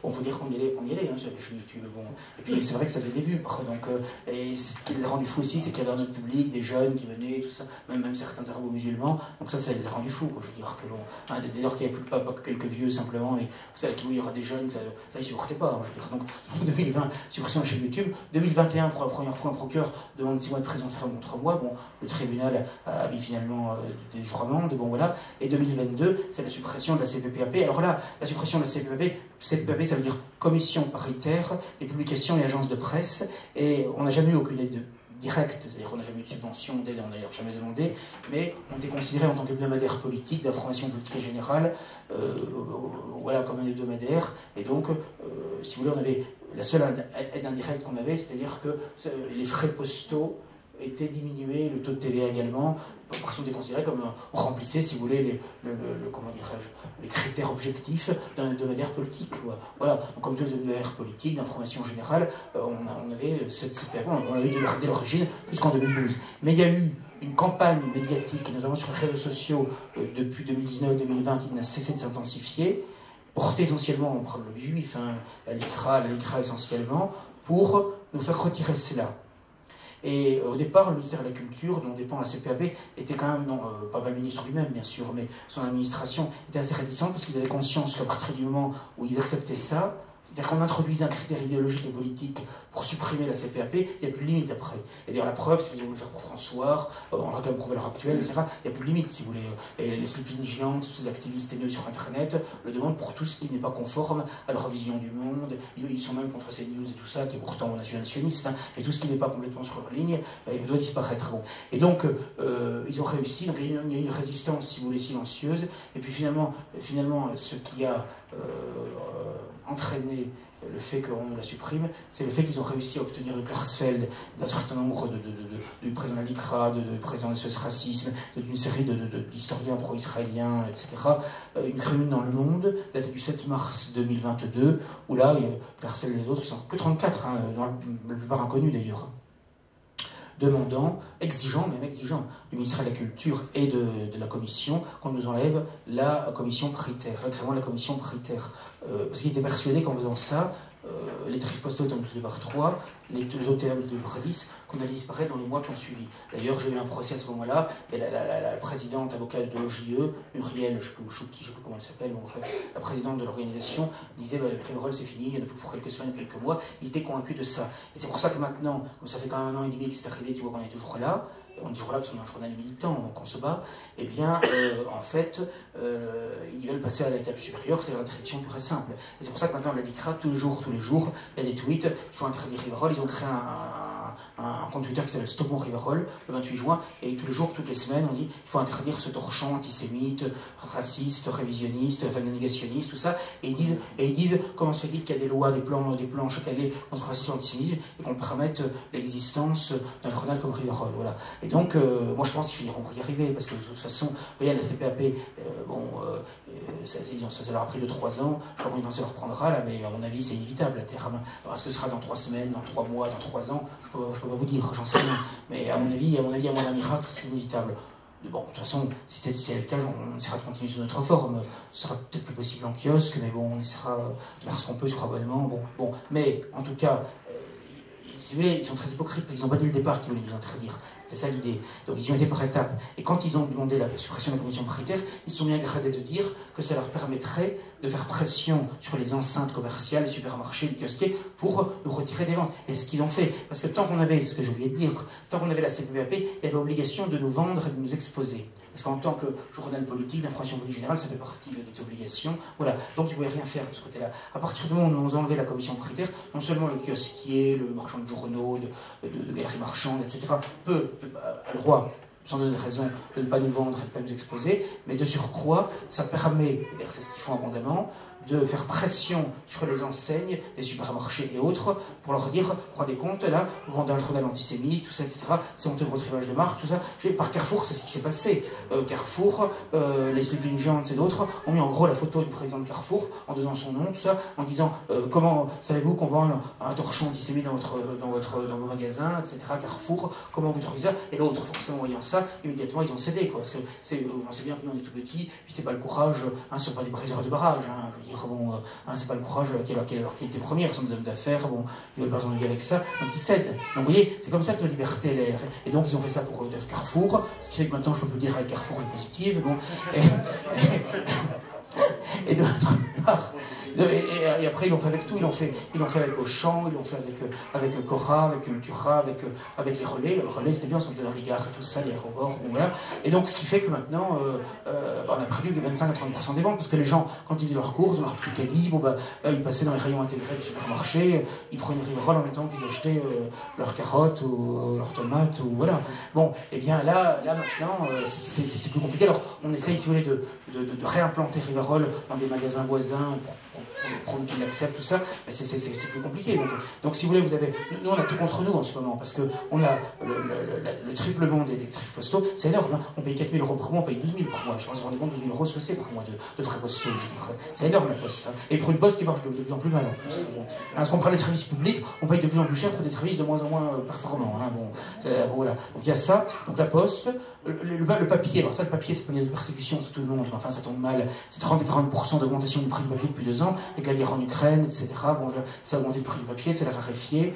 on faut dire qu'on y allait hein, sur la chaîne YouTube. Bon. Et puis c'est vrai que ça faisait des vues. Donc, et ce qui les a rendus fous aussi, c'est qu'il y avait un autre public, des jeunes qui venaient, tout ça, même certains arabo-musulmans. Donc ça les a rendus fous. Quoi. Je veux dire que bon, hein, dès lors qu'il n'y avait pas que quelques vieux simplement, mais vous savez qu'il y aura des jeunes, ça ils ne supportaient pas. Hein, je veux dire. Donc 2020, suppression de la chaîne YouTube. 2021, pour la première fois, un procureur demande 6 mois de prison ferme contre moi. Bon, le tribunal a mis finalement des jours d'amende. Bon voilà. Et 2022, 2, c'est la suppression de la CPPAP. Alors là, la suppression de la CPPAP, ça veut dire Commission paritaire des publications et agences de presse, et on n'a jamais eu aucune aide directe, c'est-à-dire qu'on n'a jamais eu de subvention, d'aide, on n'a d'ailleurs jamais demandé, mais on était considéré en tant qu'hebdomadaire politique, d'information politique et générale, voilà, comme un hebdomadaire, et donc, si vous voulez, on avait la seule aide indirecte qu'on avait, c'est-à-dire que les frais postaux étaient diminués, le taux de TVA également, parce qu'on était considéré comme on remplissait, si vous voulez, comment dirais-je, les critères objectifs d'un hebdomadaire politique. Voilà, donc comme tous les hebdomadaires politiques, d'information générale, on avait cette CPAP, on l'a eu dès l'origine jusqu'en 2012. Mais il y a eu une campagne médiatique, notamment sur les réseaux sociaux, depuis 2019-2020, qui n'a cessé de s'intensifier, portée essentiellement par le lobby juif, hein, la LICRA essentiellement, pour nous faire retirer cela. Et au départ, le ministère de la Culture, dont dépend la CPAP, était quand même, pas le ministre lui-même bien sûr, mais son administration était assez réticente parce qu'ils avaient conscience qu'à partir du moment où ils acceptaient ça, c'est-à-dire qu'on introduisait un critère idéologique et politique pour supprimer la CPAP, il n'y a plus de limite après. Et d'ailleurs, la preuve, c'est qu'ils ont voulu le faire pour François, on l'a quand même prouvé à l'heure actuelle, etc. Il n'y a plus de limite, si vous voulez. Et les sleeping giants, tous ces activistes haineux sur Internet, le demandent pour tout ce qui n'est pas conforme à leur vision du monde. Ils sont même contre ces news et tout ça, qui est pourtant national-sioniste, hein, et tout ce qui n'est pas complètement sur leur ligne, doit disparaître. Bon. Et donc, ils ont réussi, donc il y a eu une résistance, si vous voulez, silencieuse, et puis finalement ce qui a entraîné le fait qu'on la supprime, c'est le fait qu'ils ont réussi à obtenir le Klarsfeld d'un certain nombre du président de la LICRA, du président de SOS Racisme, d'une série d'historiens pro-israéliens, etc. Une tribune dans Le Monde, datée du 7 mars 2022, où là, Klarsfeld et les autres, ils sont que 34, hein, dans la plupart inconnus d'ailleurs, demandant, exigeant du ministère de la Culture et de la Commission qu'on nous enlève la commission paritaire, l'agrément de la commission paritaire. Parce qu'ils étaient persuadés qu'en faisant ça, les tarifs postaux étant multipliés par 3, les OTA multipliés par 10, qu'on allait disparaître dans les mois qui ont suivi. D'ailleurs, j'ai eu un procès à ce moment-là, et la présidente avocate de l'OJE, Muriel, je ne sais plus comment elle s'appelle, bon, bref, la présidente de l'organisation, disait le Riverol c'est fini, il y en a plus pour quelques semaines, quelques mois. Ils étaient convaincus de ça. Et c'est pour ça que maintenant, comme ça fait quand même 1 an et demi que c'est arrivé, tu vois qu'on est toujours là, on est toujours là parce qu'on est un journal militant, donc on se bat, eh bien, en fait, ils veulent passer à l'étape supérieure, c'est l'interdiction pure et simple. Et c'est pour ça que maintenant, la LICRA, tous les jours, il y a des tweets, il faut interdire Riverol, ils ont créé un compte Twitter qui s'appelle Stop Mon Riverol, le 28 juin, et tous les jours, toutes les semaines, on dit il faut interdire ce torchon antisémite, raciste, révisionniste, négationniste, tout ça, et ils disent comment se fait-il qu'il y a des lois, des plans chaque année contre le racisme et l'antisémitisme, et qu'on permette l'existence d'un journal comme Riverol, voilà. Et donc, moi je pense qu'ils finiront par y arriver, parce que de toute façon, vous voyez, la CPAP, ça leur a pris 2-3 ans, je ne sais pas combien de temps ça leur prendra, là, mais à mon avis, c'est inévitable à terme. Alors, est-ce que ce sera dans 3 semaines, dans 3 mois, dans 3 ans, je ne peux pas vous dire, j'en sais rien. Mais à mon avis, à moins d'un miracle, c'est inévitable. Bon, de toute façon, si c'est le cas, on essaiera de continuer sur notre forme. Ce sera peut-être plus possible en kiosque, mais bon, on essaiera de faire ce qu'on peut sur abonnement. Bon. Mais, en tout cas, si vous voulez, ils sont très hypocrites, ils n'ont pas dit le départ qu'ils voulaient nous interdire. C'était ça l'idée. Donc ils y ont été par étapes. Et quand ils ont demandé la suppression de la commission paritaire, ils se sont bien gardés de dire que ça leur permettrait de faire pression sur les enceintes commerciales, les supermarchés, les kiosquiers, pour nous retirer des ventes. Et ce qu'ils ont fait, parce que tant qu'on avait, ce que j'ai oublié de dire, tant qu'on avait la CPAP, il y avait obligation de nous vendre et de nous exposer. Parce qu'en tant que journal politique, d'information politique générale, ça fait partie de des obligations. Voilà. Donc ils ne pouvaient rien faire de ce côté-là. À partir du moment où on nous a enlevé la commission paritaire, non seulement le kiosquier, le marchand de journaux, de galeries marchandes, etc., a le droit, sans donner de raison, de ne pas nous vendre et de ne pas nous exposer, mais de surcroît, ça permet, et d'ailleurs c'est ce qu'ils font abondamment, de faire pression sur les enseignes des supermarchés et autres pour leur dire, rendez compte, là, vous vendez un journal antisémite, tout ça, etc. C'est honteux votre image de marque, tout ça. Par Carrefour, c'est ce qui s'est passé. Carrefour, les Sleeping Giants et d'autres ont mis en gros la photo du président de Carrefour en donnant son nom, tout ça, en disant comment savez-vous qu'on vend un torchon antisémite dans vos magasins, etc. Carrefour, comment vous trouvez ça? Et l'autre, forcément, voyant ça, immédiatement ils ont cédé, quoi. Parce que on sait bien que nous on est tout petits, puis c'est pas le courage, hein, ce sont pas des briseurs de barrage, hein, je veux dire. Bon, c'est pas le courage alors qu'ils étaient premiers, ils sont des hommes d'affaires, bon, ils veulent pas s'ennuyer avec ça, donc ils cèdent. Donc vous voyez, c'est comme ça que nos libertés l'air. Et donc ils ont fait ça pour Def Carrefour, ce qui fait que maintenant je peux plus dire avec Carrefour je positive, bon. Et d'autre part, et après ils l'ont fait avec tout, ils l'ont fait avec Auchan, ils l'ont fait avec Cora, avec Cultura, avec les relais. Le relais c'était bien, on était dans les gares et tout ça, les aéroports, bon, voilà. Et donc ce qui fait que maintenant, on a perdu 25 à 30% des ventes, parce que les gens, quand ils faisaient leurs courses, dans leur petit caddie, bon, ils passaient dans les rayons intégrés du supermarché, ils prenaient Rivarol en même temps qu'ils achetaient leurs carottes ou leurs tomates, ou voilà. Bon, et bien là maintenant, c'est plus compliqué. Alors on essaye, si vous voulez, de réimplanter Rivarol dans des magasins voisins pour qu'ils l'acceptent, tout ça, mais c'est plus compliqué. Donc si vous voulez, nous on a tout contre nous en ce moment, parce qu'on a le triplement des tarifs postaux, c'est énorme, hein. On paye 4 000 € par mois, on paye 12 000 par mois. Je pense que vous vous rendez compte, 12 000 € ce que c'est par mois de frais postaux, je veux dire. C'est énorme la poste, hein. Et pour une poste qui marche de plus en plus mal en plus. Bon. Parce qu'on prend les services publics, on paye de plus en plus cher pour des services de moins en moins performants, hein. Bon, voilà. Donc il y a ça, donc la poste, le papier, alors ça le papier c'est pas une persécution, c'est tout le monde, enfin ça tombe mal, c'est 30 et 40% d'augmentation du prix du papier depuis 2 ans, avec la guerre en Ukraine, etc. Bon, ça a augmenté le prix du papier, c'est la raréfié.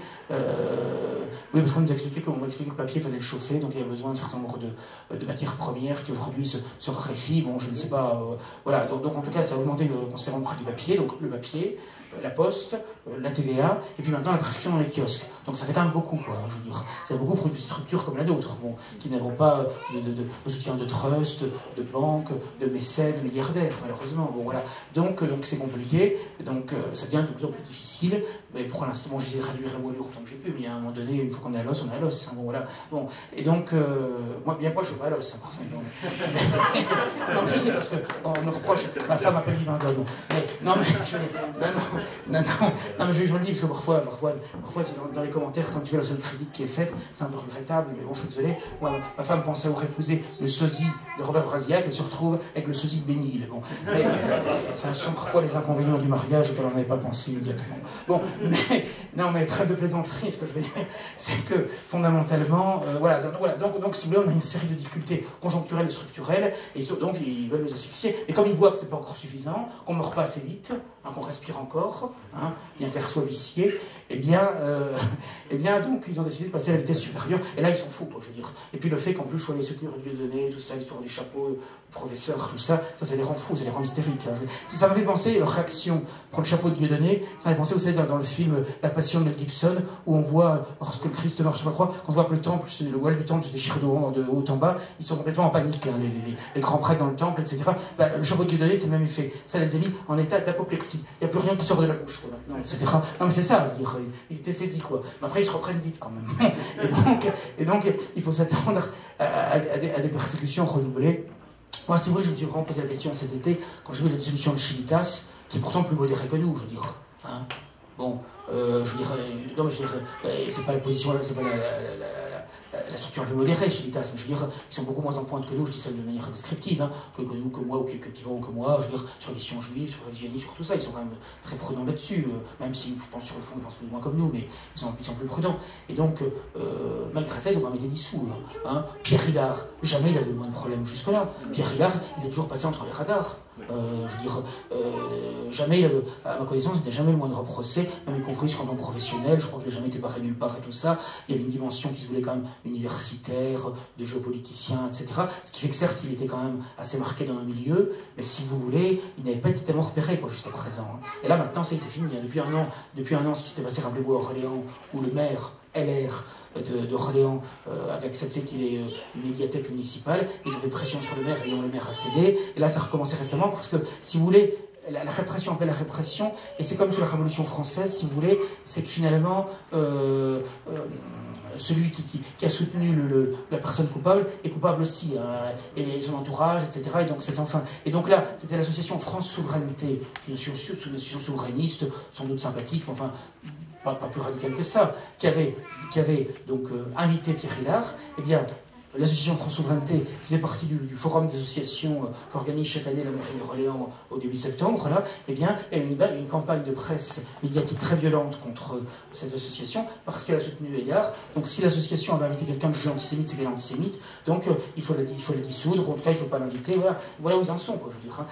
Oui, parce qu'on nous a expliqué que le papier, il fallait le chauffer, donc il y a besoin d'un certain nombre de matières premières qui aujourd'hui se raréfient. Bon, je ne sais pas. Voilà, donc en tout cas, ça a augmenté concernant le prix du papier, donc le papier, la poste, la TVA, et puis maintenant la prescription dans les kiosques. Donc ça fait quand même beaucoup, quoi, je veux dire. C'est beaucoup pour une structure comme la nôtre, bon, qui n'avons pas de soutien de trust, de banques, de mécènes, de milliardaires, malheureusement. Bon, voilà. Donc c'est compliqué, donc ça devient de plus en plus difficile. Mais pour l'instant, bon, j'essaie de réduire la voilure autant que j'ai pu, mais à un moment donné, une fois qu'on est à l'os, on est à l'os. Hein, bon, voilà. Bon, et donc, moi, bien quoi, je ne suis pas à l'os. Hein, non, je sais, parce qu'on me reproche, ma femme appelle Yvan Gomme. Mais non, mais je le dis, parce que parfois c'est dans les commentaires, c'est un petit peu la seule critique qui est faite, c'est un peu regrettable, mais bon, je suis désolé. Moi, ma femme pensait avoir épousé le sosie de Robert Brasillac, elle se retrouve avec le sosie de Bénil. Bon, mais ça sont parfois les inconvénients du mariage auxquels on n'avait pas pensé immédiatement. Bon, mais trêve de plaisanterie, ce que je veux dire, c'est que fondamentalement, voilà, donc si vous voulez, on a une série de difficultés conjoncturelles et structurelles, et donc ils veulent nous asphyxier. Et comme ils voient que c'est pas encore suffisant, qu'on ne meurt pas assez vite, hein, qu'on respire encore, hein, bien que l'air soit vicié, eh bien, donc ils ont décidé de passer à la vitesse supérieure, et là ils sont fous, quoi, je veux dire. Et puis le fait qu'en plus, je sois les soutenir Dieudonné, tout ça, l'histoire du chapeau, professeur, tout ça, ça les rend fous, ça les rend hystériques. Hein. Ça m'avait pensé, leur réaction pour le chapeau de Dieudonné, ça m'avait pensé, vous savez, dans le film La Passion de Mel Gibson, où on voit, lorsque le Christ marche sur la croix, quand on voit que le temple, le voile du temple se déchire de haut en bas, ils sont complètement en panique, hein, les grands prêtres dans le temple, etc. Le chapeau de Dieudonné, c'est le même effet. Ça les a mis en état d'apoplexie. Il n'y a plus rien qui sort de la bouche, quoi, maintenant, etc. Non, mais c'est ça, ils étaient saisis, quoi. Mais après, ils se reprennent vite, quand même. Et donc il faut s'attendre à des persécutions renouvelées. Moi, si vous voulez, je me suis vraiment posé la question cet été, quand j'ai vu la dissolution de Chilitas, qui est pourtant plus modérée que nous, je veux dire. Hein. Bon, je dirais, non, mais je dirais, c'est pas la position, c'est pas la structure un peu modérée chez l'État, mais je veux dire, ils sont beaucoup moins en pointe que nous, je dis ça de manière descriptive, hein, que nous, que moi, ou qui vont que moi, je veux dire, sur les questions juives, sur l'hygiénie, sur tout ça, ils sont quand même très prudents là-dessus, même si, je pense, sur le fond, ils pensent plus ou moins comme nous, mais ils sont plus prudents. Et donc, malgré ça, ils ont quand même été dissous. Hein. Pierre Hillard, jamais il avait eu moins de problèmes jusque-là. Pierre Hillard, il est toujours passé entre les radars. Je veux dire, jamais, à ma connaissance, il n'a jamais eu le moindre procès, même y compris sur un plan professionnel. Je crois qu'il n'a jamais été barré nulle part et tout ça. Il y avait une dimension qui se voulait quand même universitaire, de géopoliticien, etc. Ce qui fait que certes, il était quand même assez marqué dans nos milieux, mais si vous voulez, il n'avait pas été tellement repéré jusqu'à présent. Hein. Et là, maintenant, c'est fini. Hein. Depuis un an, ce qui s'était passé, rappelez-vous, à Orléans, où le maire LR d'Orléans avait accepté qu'il ait une médiathèque municipale. Ils avaient pression sur le maire et le maire a cédé. Et là, ça a recommencé récemment parce que, si vous voulez, la répression appelle la répression. Et c'est comme sur la Révolution française, si vous voulez, c'est que finalement, celui qui a soutenu la personne coupable est coupable aussi, hein, et son entourage, etc. Et donc, et donc là, c'était l'association France Souveraineté, qui est une association souverainiste, sans doute sympathique, mais enfin, pas plus radical que ça, qui avait donc invité Pierre Hillard. Eh bien, l'association France Souveraineté faisait partie du forum des associations qu'organise chaque année la mairie d'Orléans au début septembre. Là, eh bien, il y a eu une campagne de presse médiatique très violente contre cette association parce qu'elle a soutenu Hillard. Donc, si l'association avait invité quelqu'un de jugé antisémite, c'est qu'elle est antisémite. Donc, il faut la dissoudre. En tout cas, il ne faut pas l'inviter. Voilà où ils en sont, quoi, je veux dire. Hein.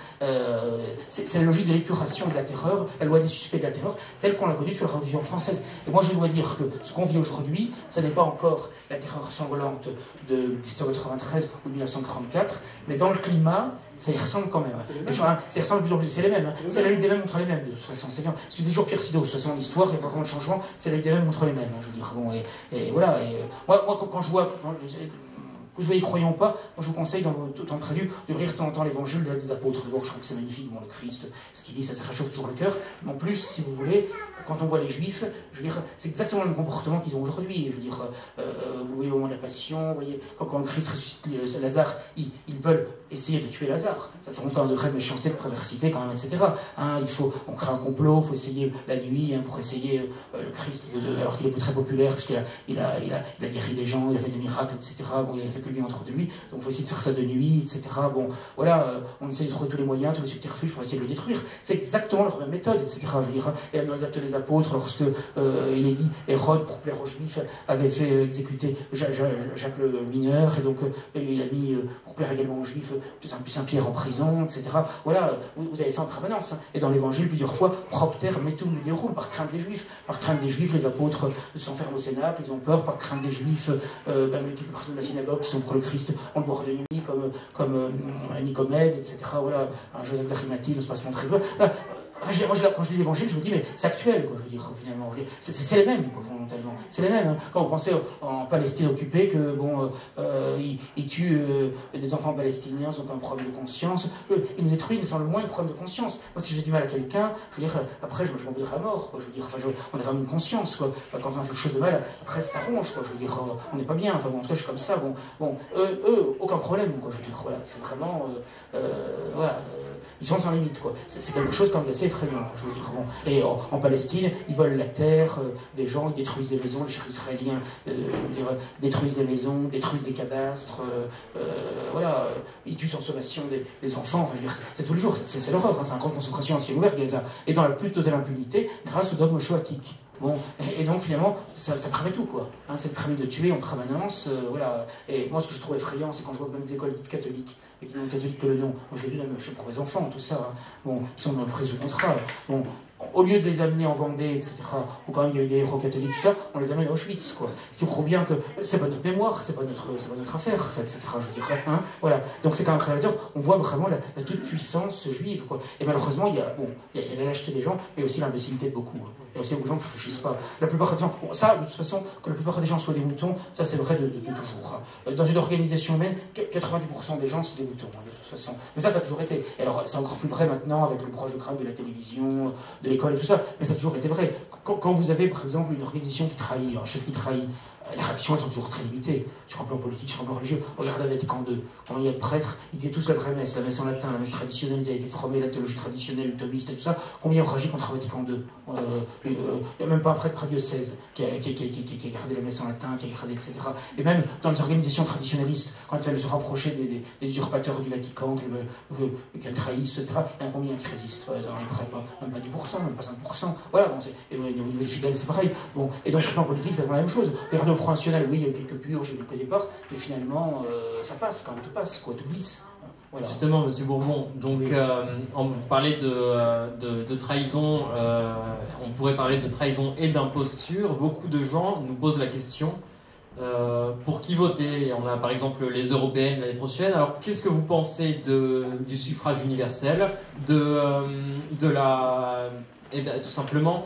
C'est la logique de l'épuration de la terreur, la loi des suspects de la terreur, telle qu'on l'a connue sur la Révolution française. Et moi, je dois dire que ce qu'on vit aujourd'hui, ça n'est pas encore la terreur sanglante de 1793 ou 1944, mais dans le climat, ça y ressemble quand même. Ça y ressemble de plus en plus, c'est les mêmes. Hein. C'est la lutte des mêmes contre les mêmes, de toute façon. C'est bien. Parce que c'est toujours Pierre Sido, de toute façon, l'histoire, il n'y a pas vraiment de changement, c'est la lutte des mêmes contre les mêmes. Hein, je veux dire, bon, et voilà. Et, moi, quand je vois. Que vous soyez croyant ou pas, moi je vous conseille, dans le temps prévu, de lire de temps en temps l'évangile des apôtres. D'abord, je trouve que c'est magnifique, bon, le Christ, ce qu'il dit, ça réchauffe toujours le cœur. Mais en plus, si vous voulez, quand on voit les Juifs, je veux dire, c'est exactement le même comportement qu'ils ont aujourd'hui. Je veux dire, vous voyez au moment de la Passion, vous voyez, quand le Christ ressuscite Lazare, ils veulent essayer de tuer Lazare. Ça monte à un degré de méchanceté, de perversité quand même, etc. Hein, on crée un complot, il faut essayer la nuit pour essayer le Christ, alors qu'il est plus très populaire, puisqu'il a guéri des gens, il a fait des miracles, etc. Bon, il a fait que lui entre lui, donc il faut essayer de faire ça de nuit, etc. Bon, voilà, on essaie de trouver tous les moyens, tous les subterfuges pour essayer de le détruire. C'est exactement leur même méthode, etc. Je veux dire, et dans les actes des apôtres, lorsque il est dit, Hérode, pour plaire aux Juifs, avait fait exécuter Jacques le mineur, et donc il a mis, pour plaire également aux Juifs, Saint-Pierre en prison, etc. Voilà, vous avez ça en permanence. Hein. Et dans l'évangile, plusieurs fois, propter metum nous déroule, par crainte des Juifs. Par crainte des Juifs, les apôtres s'enferment au Sénat, ils ont peur. Par crainte des Juifs, quelques personnes de la synagogue qui sont pour le Christ, on le voit de nuit, comme Nicomède, etc. Voilà, un Joseph d'Arimathie ne se passe montrer. Voilà. Moi, quand je lis l'évangile, je me dis, mais c'est actuel, quoi, je veux dire, finalement. C'est les mêmes, quoi, fondamentalement. C'est les mêmes. Hein. Quand vous pensez en Palestine occupée, que, bon, ils tuent des enfants palestiniens sans un problème de conscience, ils nous détruisent, mais sans le moindre problème de conscience. Moi, si j'ai du mal à quelqu'un, je veux dire, après, je m'en voudrais à mort, quoi. Je veux dire, enfin, on a quand même une conscience, quoi. Quand on a fait quelque chose de mal, après, ça ronge, quoi. Je veux dire, on n'est pas bien. Enfin, bon, en tout cas, je suis comme ça. Bon, eux, aucun problème, quoi. Je veux dire, voilà, c'est vraiment, voilà. Ils sont sans limite, quoi. C'est quelque chose quand même assez effrayant, je veux dire. Bon. Et en Palestine, ils volent la terre des gens, ils détruisent des maisons, les chefs israéliens détruisent des maisons, détruisent des cadastres, voilà, ils tuent sans sommation des enfants, enfin, je veux dire, c'est tous les jours, c'est l'horreur, hein, c'est un camp de concentration à ciel ouvert, Gaza, et dans la plus totale impunité, grâce au dogme shoatique. Bon, et donc finalement, ça permet tout, quoi. Hein, ça permet de tuer en permanence, voilà. Et moi, ce que je trouve effrayant, c'est quand je vois même des écoles dites catholiques, et qui n'ont catholique que le nom. Moi, je l'ai vu même pour les enfants, tout ça, hein. Bon, qui sont dans le prise sous contrat. Bon, au lieu de les amener en Vendée, etc., où quand même il y a eu des héros catholiques, tout ça, on les amène à Auschwitz, quoi. Ce qui prouve bien que c'est pas notre mémoire, c'est pas notre affaire, ça, etc., je dirais, hein, voilà. Donc c'est quand même révélateur, on voit vraiment la toute-puissance juive, quoi. Et malheureusement, il y a la lâcheté des gens, mais aussi l'imbécilité de beaucoup. Hein. Il y a aussi beaucoup de gens qui ne réfléchissent pas. La plupart des gens, bon, ça, de toute façon, que la plupart des gens soient des moutons, ça c'est vrai de toujours. Hein. Dans une organisation humaine, 90% des gens, c'est des moutons, hein, de toute façon. Mais ça a toujours été. Et alors, c'est encore plus vrai maintenant avec le broche de crâne de la télévision, de l'école et tout ça, mais ça a toujours été vrai. Quand vous avez, par exemple, une organisation qui trahit, un chef qui trahit, les réactions, elles sont toujours très limitées, sur un plan politique, sur un plan religieux. Regardez à Vatican II, quand il y a de prêtres, ils disaient tous la vraie messe, la messe en latin, la messe traditionnelle, ils avaient été formés, la théologie traditionnelle, le thomiste et tout ça. Combien ont réagi contre Vatican II? Il n'y a même pas un prêtre pré-diocèse qui a gardé la messe en latin, qui a gardé, etc. Et même dans les organisations traditionnalistes, quand il fallait se rapprocher des usurpateurs du Vatican, qu'elles trahissent, etc., il y en a combien qui résistent dans les prêtres? Même pas 10%, même pas 5%. Voilà, bon, et au niveau des fidèles, c'est pareil. Bon, et donc sur le plan politique, c'est la même chose. Regardez au Front National, oui, il y a eu quelques purges, il y a eu quelques départs, mais finalement, ça passe, quand même, tout passe, quoi, tout glisse. Voilà. Justement, Monsieur Bourbon, donc oui. On parlait de trahison, on pourrait parler de trahison et d'imposture. Beaucoup de gens nous posent la question pour qui voter. On a par exemple les européennes l'année prochaine. Alors, qu'est-ce que vous pensez du suffrage universel, tout simplement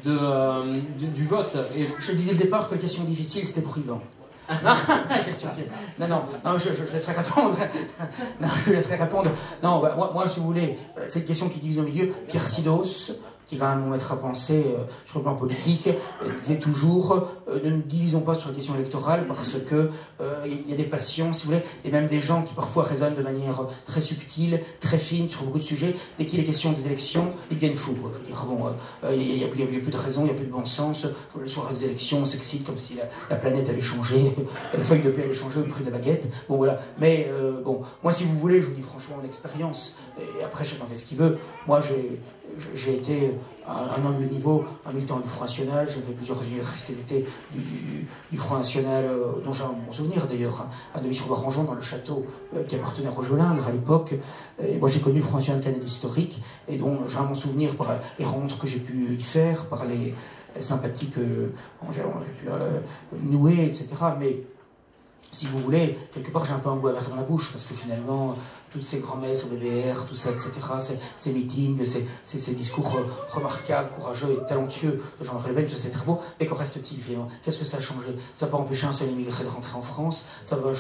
du vote? Et je disais dès le départ que la question difficile, c'était pour Yvan. Non, je laisserai répondre. Non, je laisserai répondre. Non, moi, si vous voulez, cette question qui divise au milieu, Pierre Sidos, qui est quand même mon maître à penser sur le plan politique, disait toujours ne nous divisons pas sur la question électorale parce que il y a des passions, si vous voulez, et même des gens qui parfois raisonnent de manière très subtile, très fine sur beaucoup de sujets. Dès qu'il est question des élections, ils deviennent fous. Quoi. Je veux dire, bon, il n'y a plus de raison, il n'y a plus de bon sens. Le soir des élections, on s'excite comme si la planète allait changer, la feuille de paie allait changer au prix de la baguette. Bon, voilà. Mais bon, moi, si vous voulez, je vous dis franchement, en expérience, et après, chacun fait ce qu'il veut. Moi, j'ai été un homme de niveau, un militant du Front National, j'ai fait plusieurs universités d'été du Front National, dont j'ai un bon souvenir d'ailleurs, à Neuvy-sur-Barangeon, dans le château qui appartenait à Rogelindre à l'époque. Et moi j'ai connu le Front National canadien historique, et dont j'ai un bon souvenir par les rencontres que j'ai pu y faire, par les sympathies que j'ai pu nouer, etc. Mais si vous voulez, quelque part j'ai un peu un goût amer dans la bouche, parce que finalement, toutes ces grands-messes au BBR, tout ça, etc., ces meetings, ces discours remarquables, courageux et talentueux de Jean-Marie Le Pen, ça c'est très beau, mais qu'en reste-t-il finalement? Qu'est-ce que ça a changé? Ça n'a pas empêché un seul immigré de rentrer en France, ça va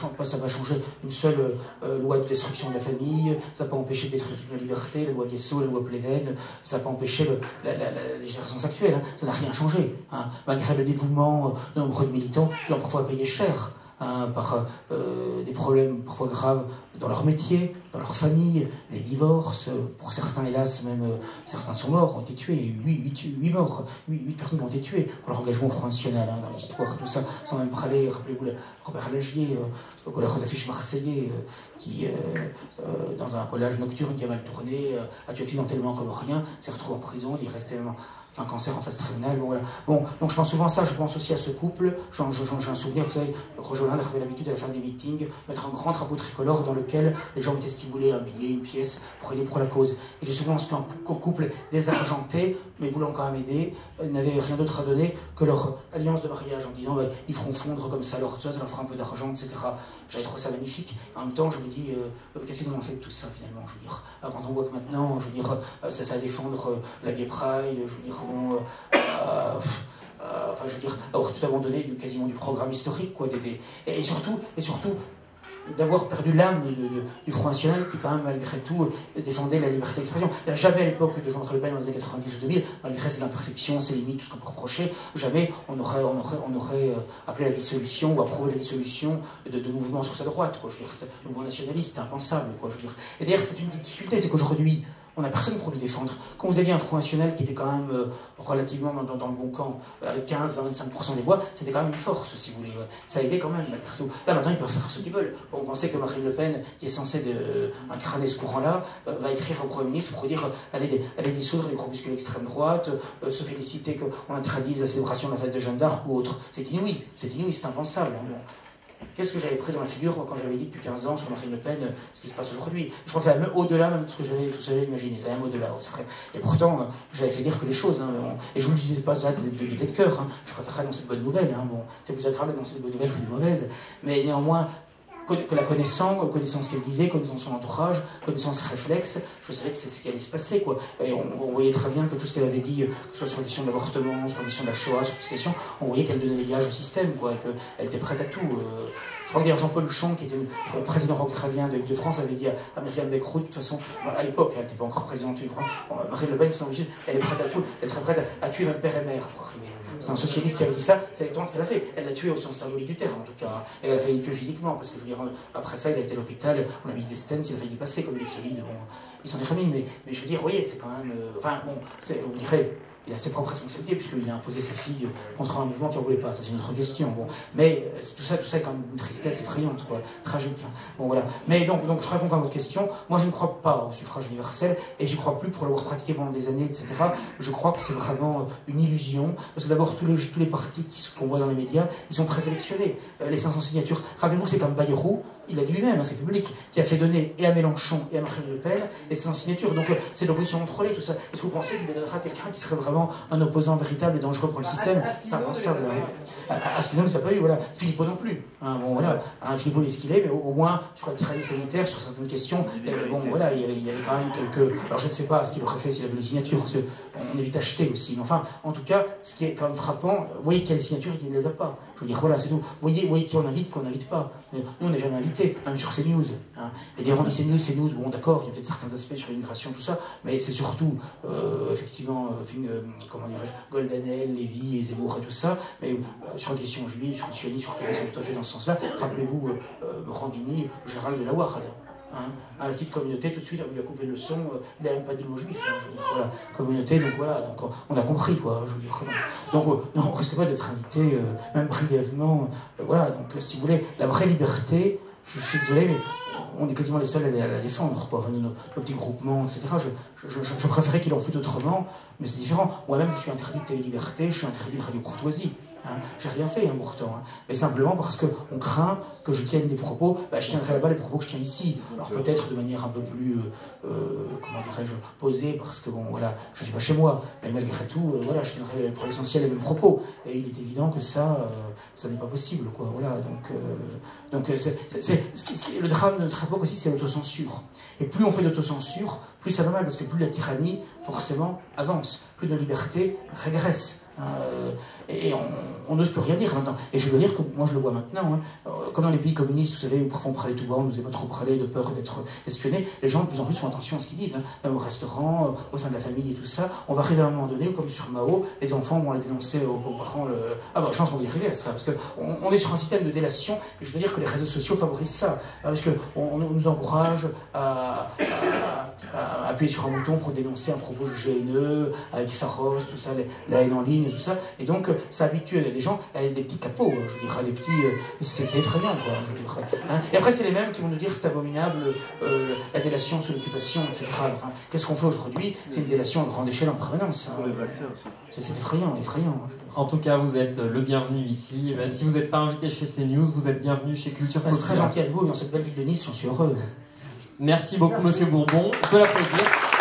changer une seule loi de destruction de la famille, ça n'a pas empêché de détruire toute la liberté, la loi Guesso, la loi Pleven, ça n'a pas empêché les générations actuelles, hein. Ça n'a rien changé, hein. Malgré le dévouement de nombreux militants qui ont parfois payé cher. Hein, par des problèmes parfois graves dans leur métier, dans leur famille, des divorces, pour certains hélas même, certains sont morts, ont été tués, 8 morts, 8 personnes ont été tuées pour leur engagement au Front National, hein, dans l'histoire, tout ça, sans même parler, rappelez-vous Robert Lagier, au collage d'affiches marseillais, qui, dans un collage nocturne qui a mal tourné, a tué accidentellement comme rien, s'est retrouvé en prison, il restait même un cancer en phase terminale. Bon, voilà. Bon, donc je pense souvent à ça, je pense aussi à ce couple. J'ai un souvenir, vous savez, Roger Hollande avait l'habitude à la fin des meetings mettre un grand drapeau tricolore dans lequel les gens mettaient ce qu'ils voulaient, un billet, une pièce, pour aider pour la cause. Et j'ai souvent qu'un couple désargenté, mais voulant quand même aider, n'avait rien d'autre à donner que leur alliance de mariage, en disant bah, ils feront fondre comme ça, alors ça leur fera un peu d'argent, etc. J'avais trouvé ça magnifique. En même temps, je me dis, qu'est-ce qu'ils en ont fait de tout ça finalement? Je veux dire, quand on voit que maintenant, je veux dire, ça à défendre la Gay Pride, je veux dire, enfin, je veux dire, avoir tout abandonné quasiment du programme historique, quoi, et surtout d'avoir perdu l'âme du Front National qui, quand même, malgré tout, défendait la liberté d'expression. Jamais à l'époque de Jean-Marie Le Pen, dans les années 90 ou 2000, malgré ses imperfections, ses limites, tout ce qu'on peut reprocher, jamais on aurait appelé la dissolution ou approuvé la dissolution de mouvements sur sa droite, quoi. Je veux dire, c'est un mouvement nationaliste, c'est impensable, quoi, je veux dire. Et d'ailleurs, c'est une difficulté, c'est qu'aujourd'hui, on n'a personne pour le défendre. Quand vous aviez un Front National qui était quand même relativement dans le bon camp, avec 15, 20, 25% des voix, c'était quand même une force, si vous voulez. Ça a aidé quand même, malgré tout. Là, maintenant, ils peuvent faire ce qu'ils veulent. On pensait que Marine Le Pen, qui est censée incarner ce courant-là, va écrire au Premier ministre pour dire allez dissoudre les groupuscules extrême droite, se féliciter qu'on interdise la célébration de la fête de Jeanne d'Arc ou autre. C'est inouï, c'est impensable. Hein, bon. Qu'est-ce que j'avais pris dans la figure moi, quand j'avais dit depuis 15 ans sur Marine Le Pen ce qui se passe aujourd'hui? Je crois que ça va même au-delà même de ce que j'avais imaginé, ça va même au-delà. Et pourtant, j'avais fait dire que les choses, hein, et je ne vous disais pas ça de gaieté de cœur, hein, je préférerais annoncer de bonnes nouvelles, hein, bon, c'est plus agréable d'annoncer de bonnes nouvelles que de mauvaises, mais néanmoins, que la connaissant ce qu'elle disait, connaissant son entourage, connaissant ses réflexes, je savais que c'est ce qui allait se passer, quoi. Et on voyait très bien que tout ce qu'elle avait dit, que ce soit sur la question de l'avortement, sur la question de la Shoah, sur toutes ces questions, on voyait qu'elle donnait les gages au système, quoi, et qu'elle était prête à tout. Je crois que d'ailleurs Jean-Paul Huchon, qui était le président ukrainien de France, avait dit à Myriam Becrout, de toute façon, à l'époque, elle n'était pas encore présidente de France, Marine Le Pen, sinon, elle est prête à tout, elle serait prête à tuer même père et mère pour arriver. C'est un socialiste qui avait dit ça, c'est exactement ce qu'elle a fait. Elle l'a tué au sens symbolique du terme, en tout cas. Et elle a failli le tuer physiquement, parce que je veux dire, après ça, il a été à l'hôpital, on a mis des stents, il a failli y passer, comme il est solide. Bon, il s'en est remis, mais je veux dire, vous voyez, c'est quand même. Enfin, bon, vous direz, il a ses propres responsabilités, puisqu'il a imposé sa fille contre un mouvement qui n'en voulait pas, ça c'est une autre question. Bon. Mais tout ça est quand même une tristesse effrayante, quoi, tragique. Hein. Bon, voilà. Mais donc, je réponds à votre question. Moi, je ne crois pas au suffrage universel, et j'y crois plus pour l'avoir pratiqué pendant des années, etc. Je crois que c'est vraiment une illusion, parce que d'abord, tous les partis qu'on voit dans les médias, ils sont présélectionnés. Les 500 signatures. Rappelez-vous que c'est comme Bayrou, il a dit lui-même, hein, c'est public, qui a fait donner et à Mélenchon et à Marine Le Pen les 500 signatures. Donc c'est l'opposition contrôlée, tout ça. Est-ce que vous pensez qu'il donnera quelqu'un qui serait vraiment un opposant véritable et dangereux pour le système? C'est impensable. Asselineau ne s'est pas eu, voilà. Philippot non plus. Hein, bon, voilà. Philippot est ce qu'il est, mais au moins, sur la tyrannie sanitaire, sur certaines questions, bon, voilà, il y avait quand même quelques. Alors je ne sais pas ce qu'il aurait fait s'il avait les signatures, parce qu'on est vite acheté aussi. Mais enfin, en tout cas, ce qui est quand même frappant, vous voyez qu'il y a des signatures et qu'il ne les a pas. Je veux dire, voilà, c'est tout. Vous voyez qui on invite, qu'on n'invite pas. Nous, on n'est jamais invités, même sur CNews. Hein. Et d'ailleurs, on dit CNews, bon, d'accord, il y a peut-être certains aspects sur l'immigration, tout ça, mais c'est surtout, effectivement, comment dirais-je, Goldanel, Lévy, Zemmour et tout ça, mais sur la question juive, sur le sionisme, sur les raisons tout à fait dans ce sens-là. Rappelez-vous, Morandini, Gérald de la Warde. Hein, à la petite communauté, tout de suite, on lui a coupé le son, il n'a même pas dit le mot juif. Hein, je veux dire, voilà, communauté, donc voilà, donc on a compris, quoi. Je veux dire, donc non, on ne risque pas d'être invité, même brièvement. Voilà, donc si vous voulez, la vraie liberté, je suis désolé, mais on est quasiment les seuls à la défendre, quoi. Enfin, nos petits groupements, etc. Je préférais qu'il en fût autrement, mais c'est différent. Moi-même, je suis interdit de télé-liberté, je suis interdit de radio courtoisie. Hein. J'ai rien fait pourtant, mais simplement parce qu'on craint que je tienne des propos, je tiendrai là-bas les propos que je tiens ici. Alors peut-être de manière un peu plus, comment dirais-je, posée, parce que bon, voilà, je ne suis pas chez moi, mais malgré tout, voilà, je tiendrai pour l'essentiel les mêmes propos. Et il est évident que ça n'est pas possible, quoi. Voilà, donc le drame de notre époque aussi, c'est l'autocensure. Et plus on fait d'autocensure, plus ça va mal, parce que plus la tyrannie, forcément, avance, plus nos libertés régressent. Et on n'ose plus rien dire maintenant. Et je veux dire que moi je le vois maintenant, comme dans les pays communistes, vous savez, où parfois on pralait tout bas, on n'osait pas trop praler de peur d'être espionné, les gens de plus en plus font attention à ce qu'ils disent, même au restaurant, au sein de la famille et tout ça. On va arriver à un moment donné, comme sur Mao, les enfants vont aller dénoncer aux parents, je pense qu'on va y arriver à ça, parce qu'on est sur un système de délation, et je veux dire que les réseaux sociaux favorisent ça, parce qu'on nous encourage à appuyer sur un bouton pour dénoncer un propos haineux, avec du féroce, tout ça, la haine en ligne, tout ça, et donc ça habitue des gens à des petits capots, je dirais, des petits... c'est effrayant, quoi, je dirais. Et après, c'est les mêmes qui vont nous dire que c'est abominable, la délation sous l'occupation, etc. Enfin, qu'est-ce qu'on fait aujourd'hui? C'est une délation à grande échelle en permanence. C'est effrayant. En tout cas, vous êtes le bienvenu ici. Si vous n'êtes pas invité chez CNews, vous êtes bienvenu chez Culture Populaire. C'est très gentil avec vous, dans cette belle ville de Nice, j'en suis heureux. Merci beaucoup, Monsieur Bourbon. On peut l'applaudir.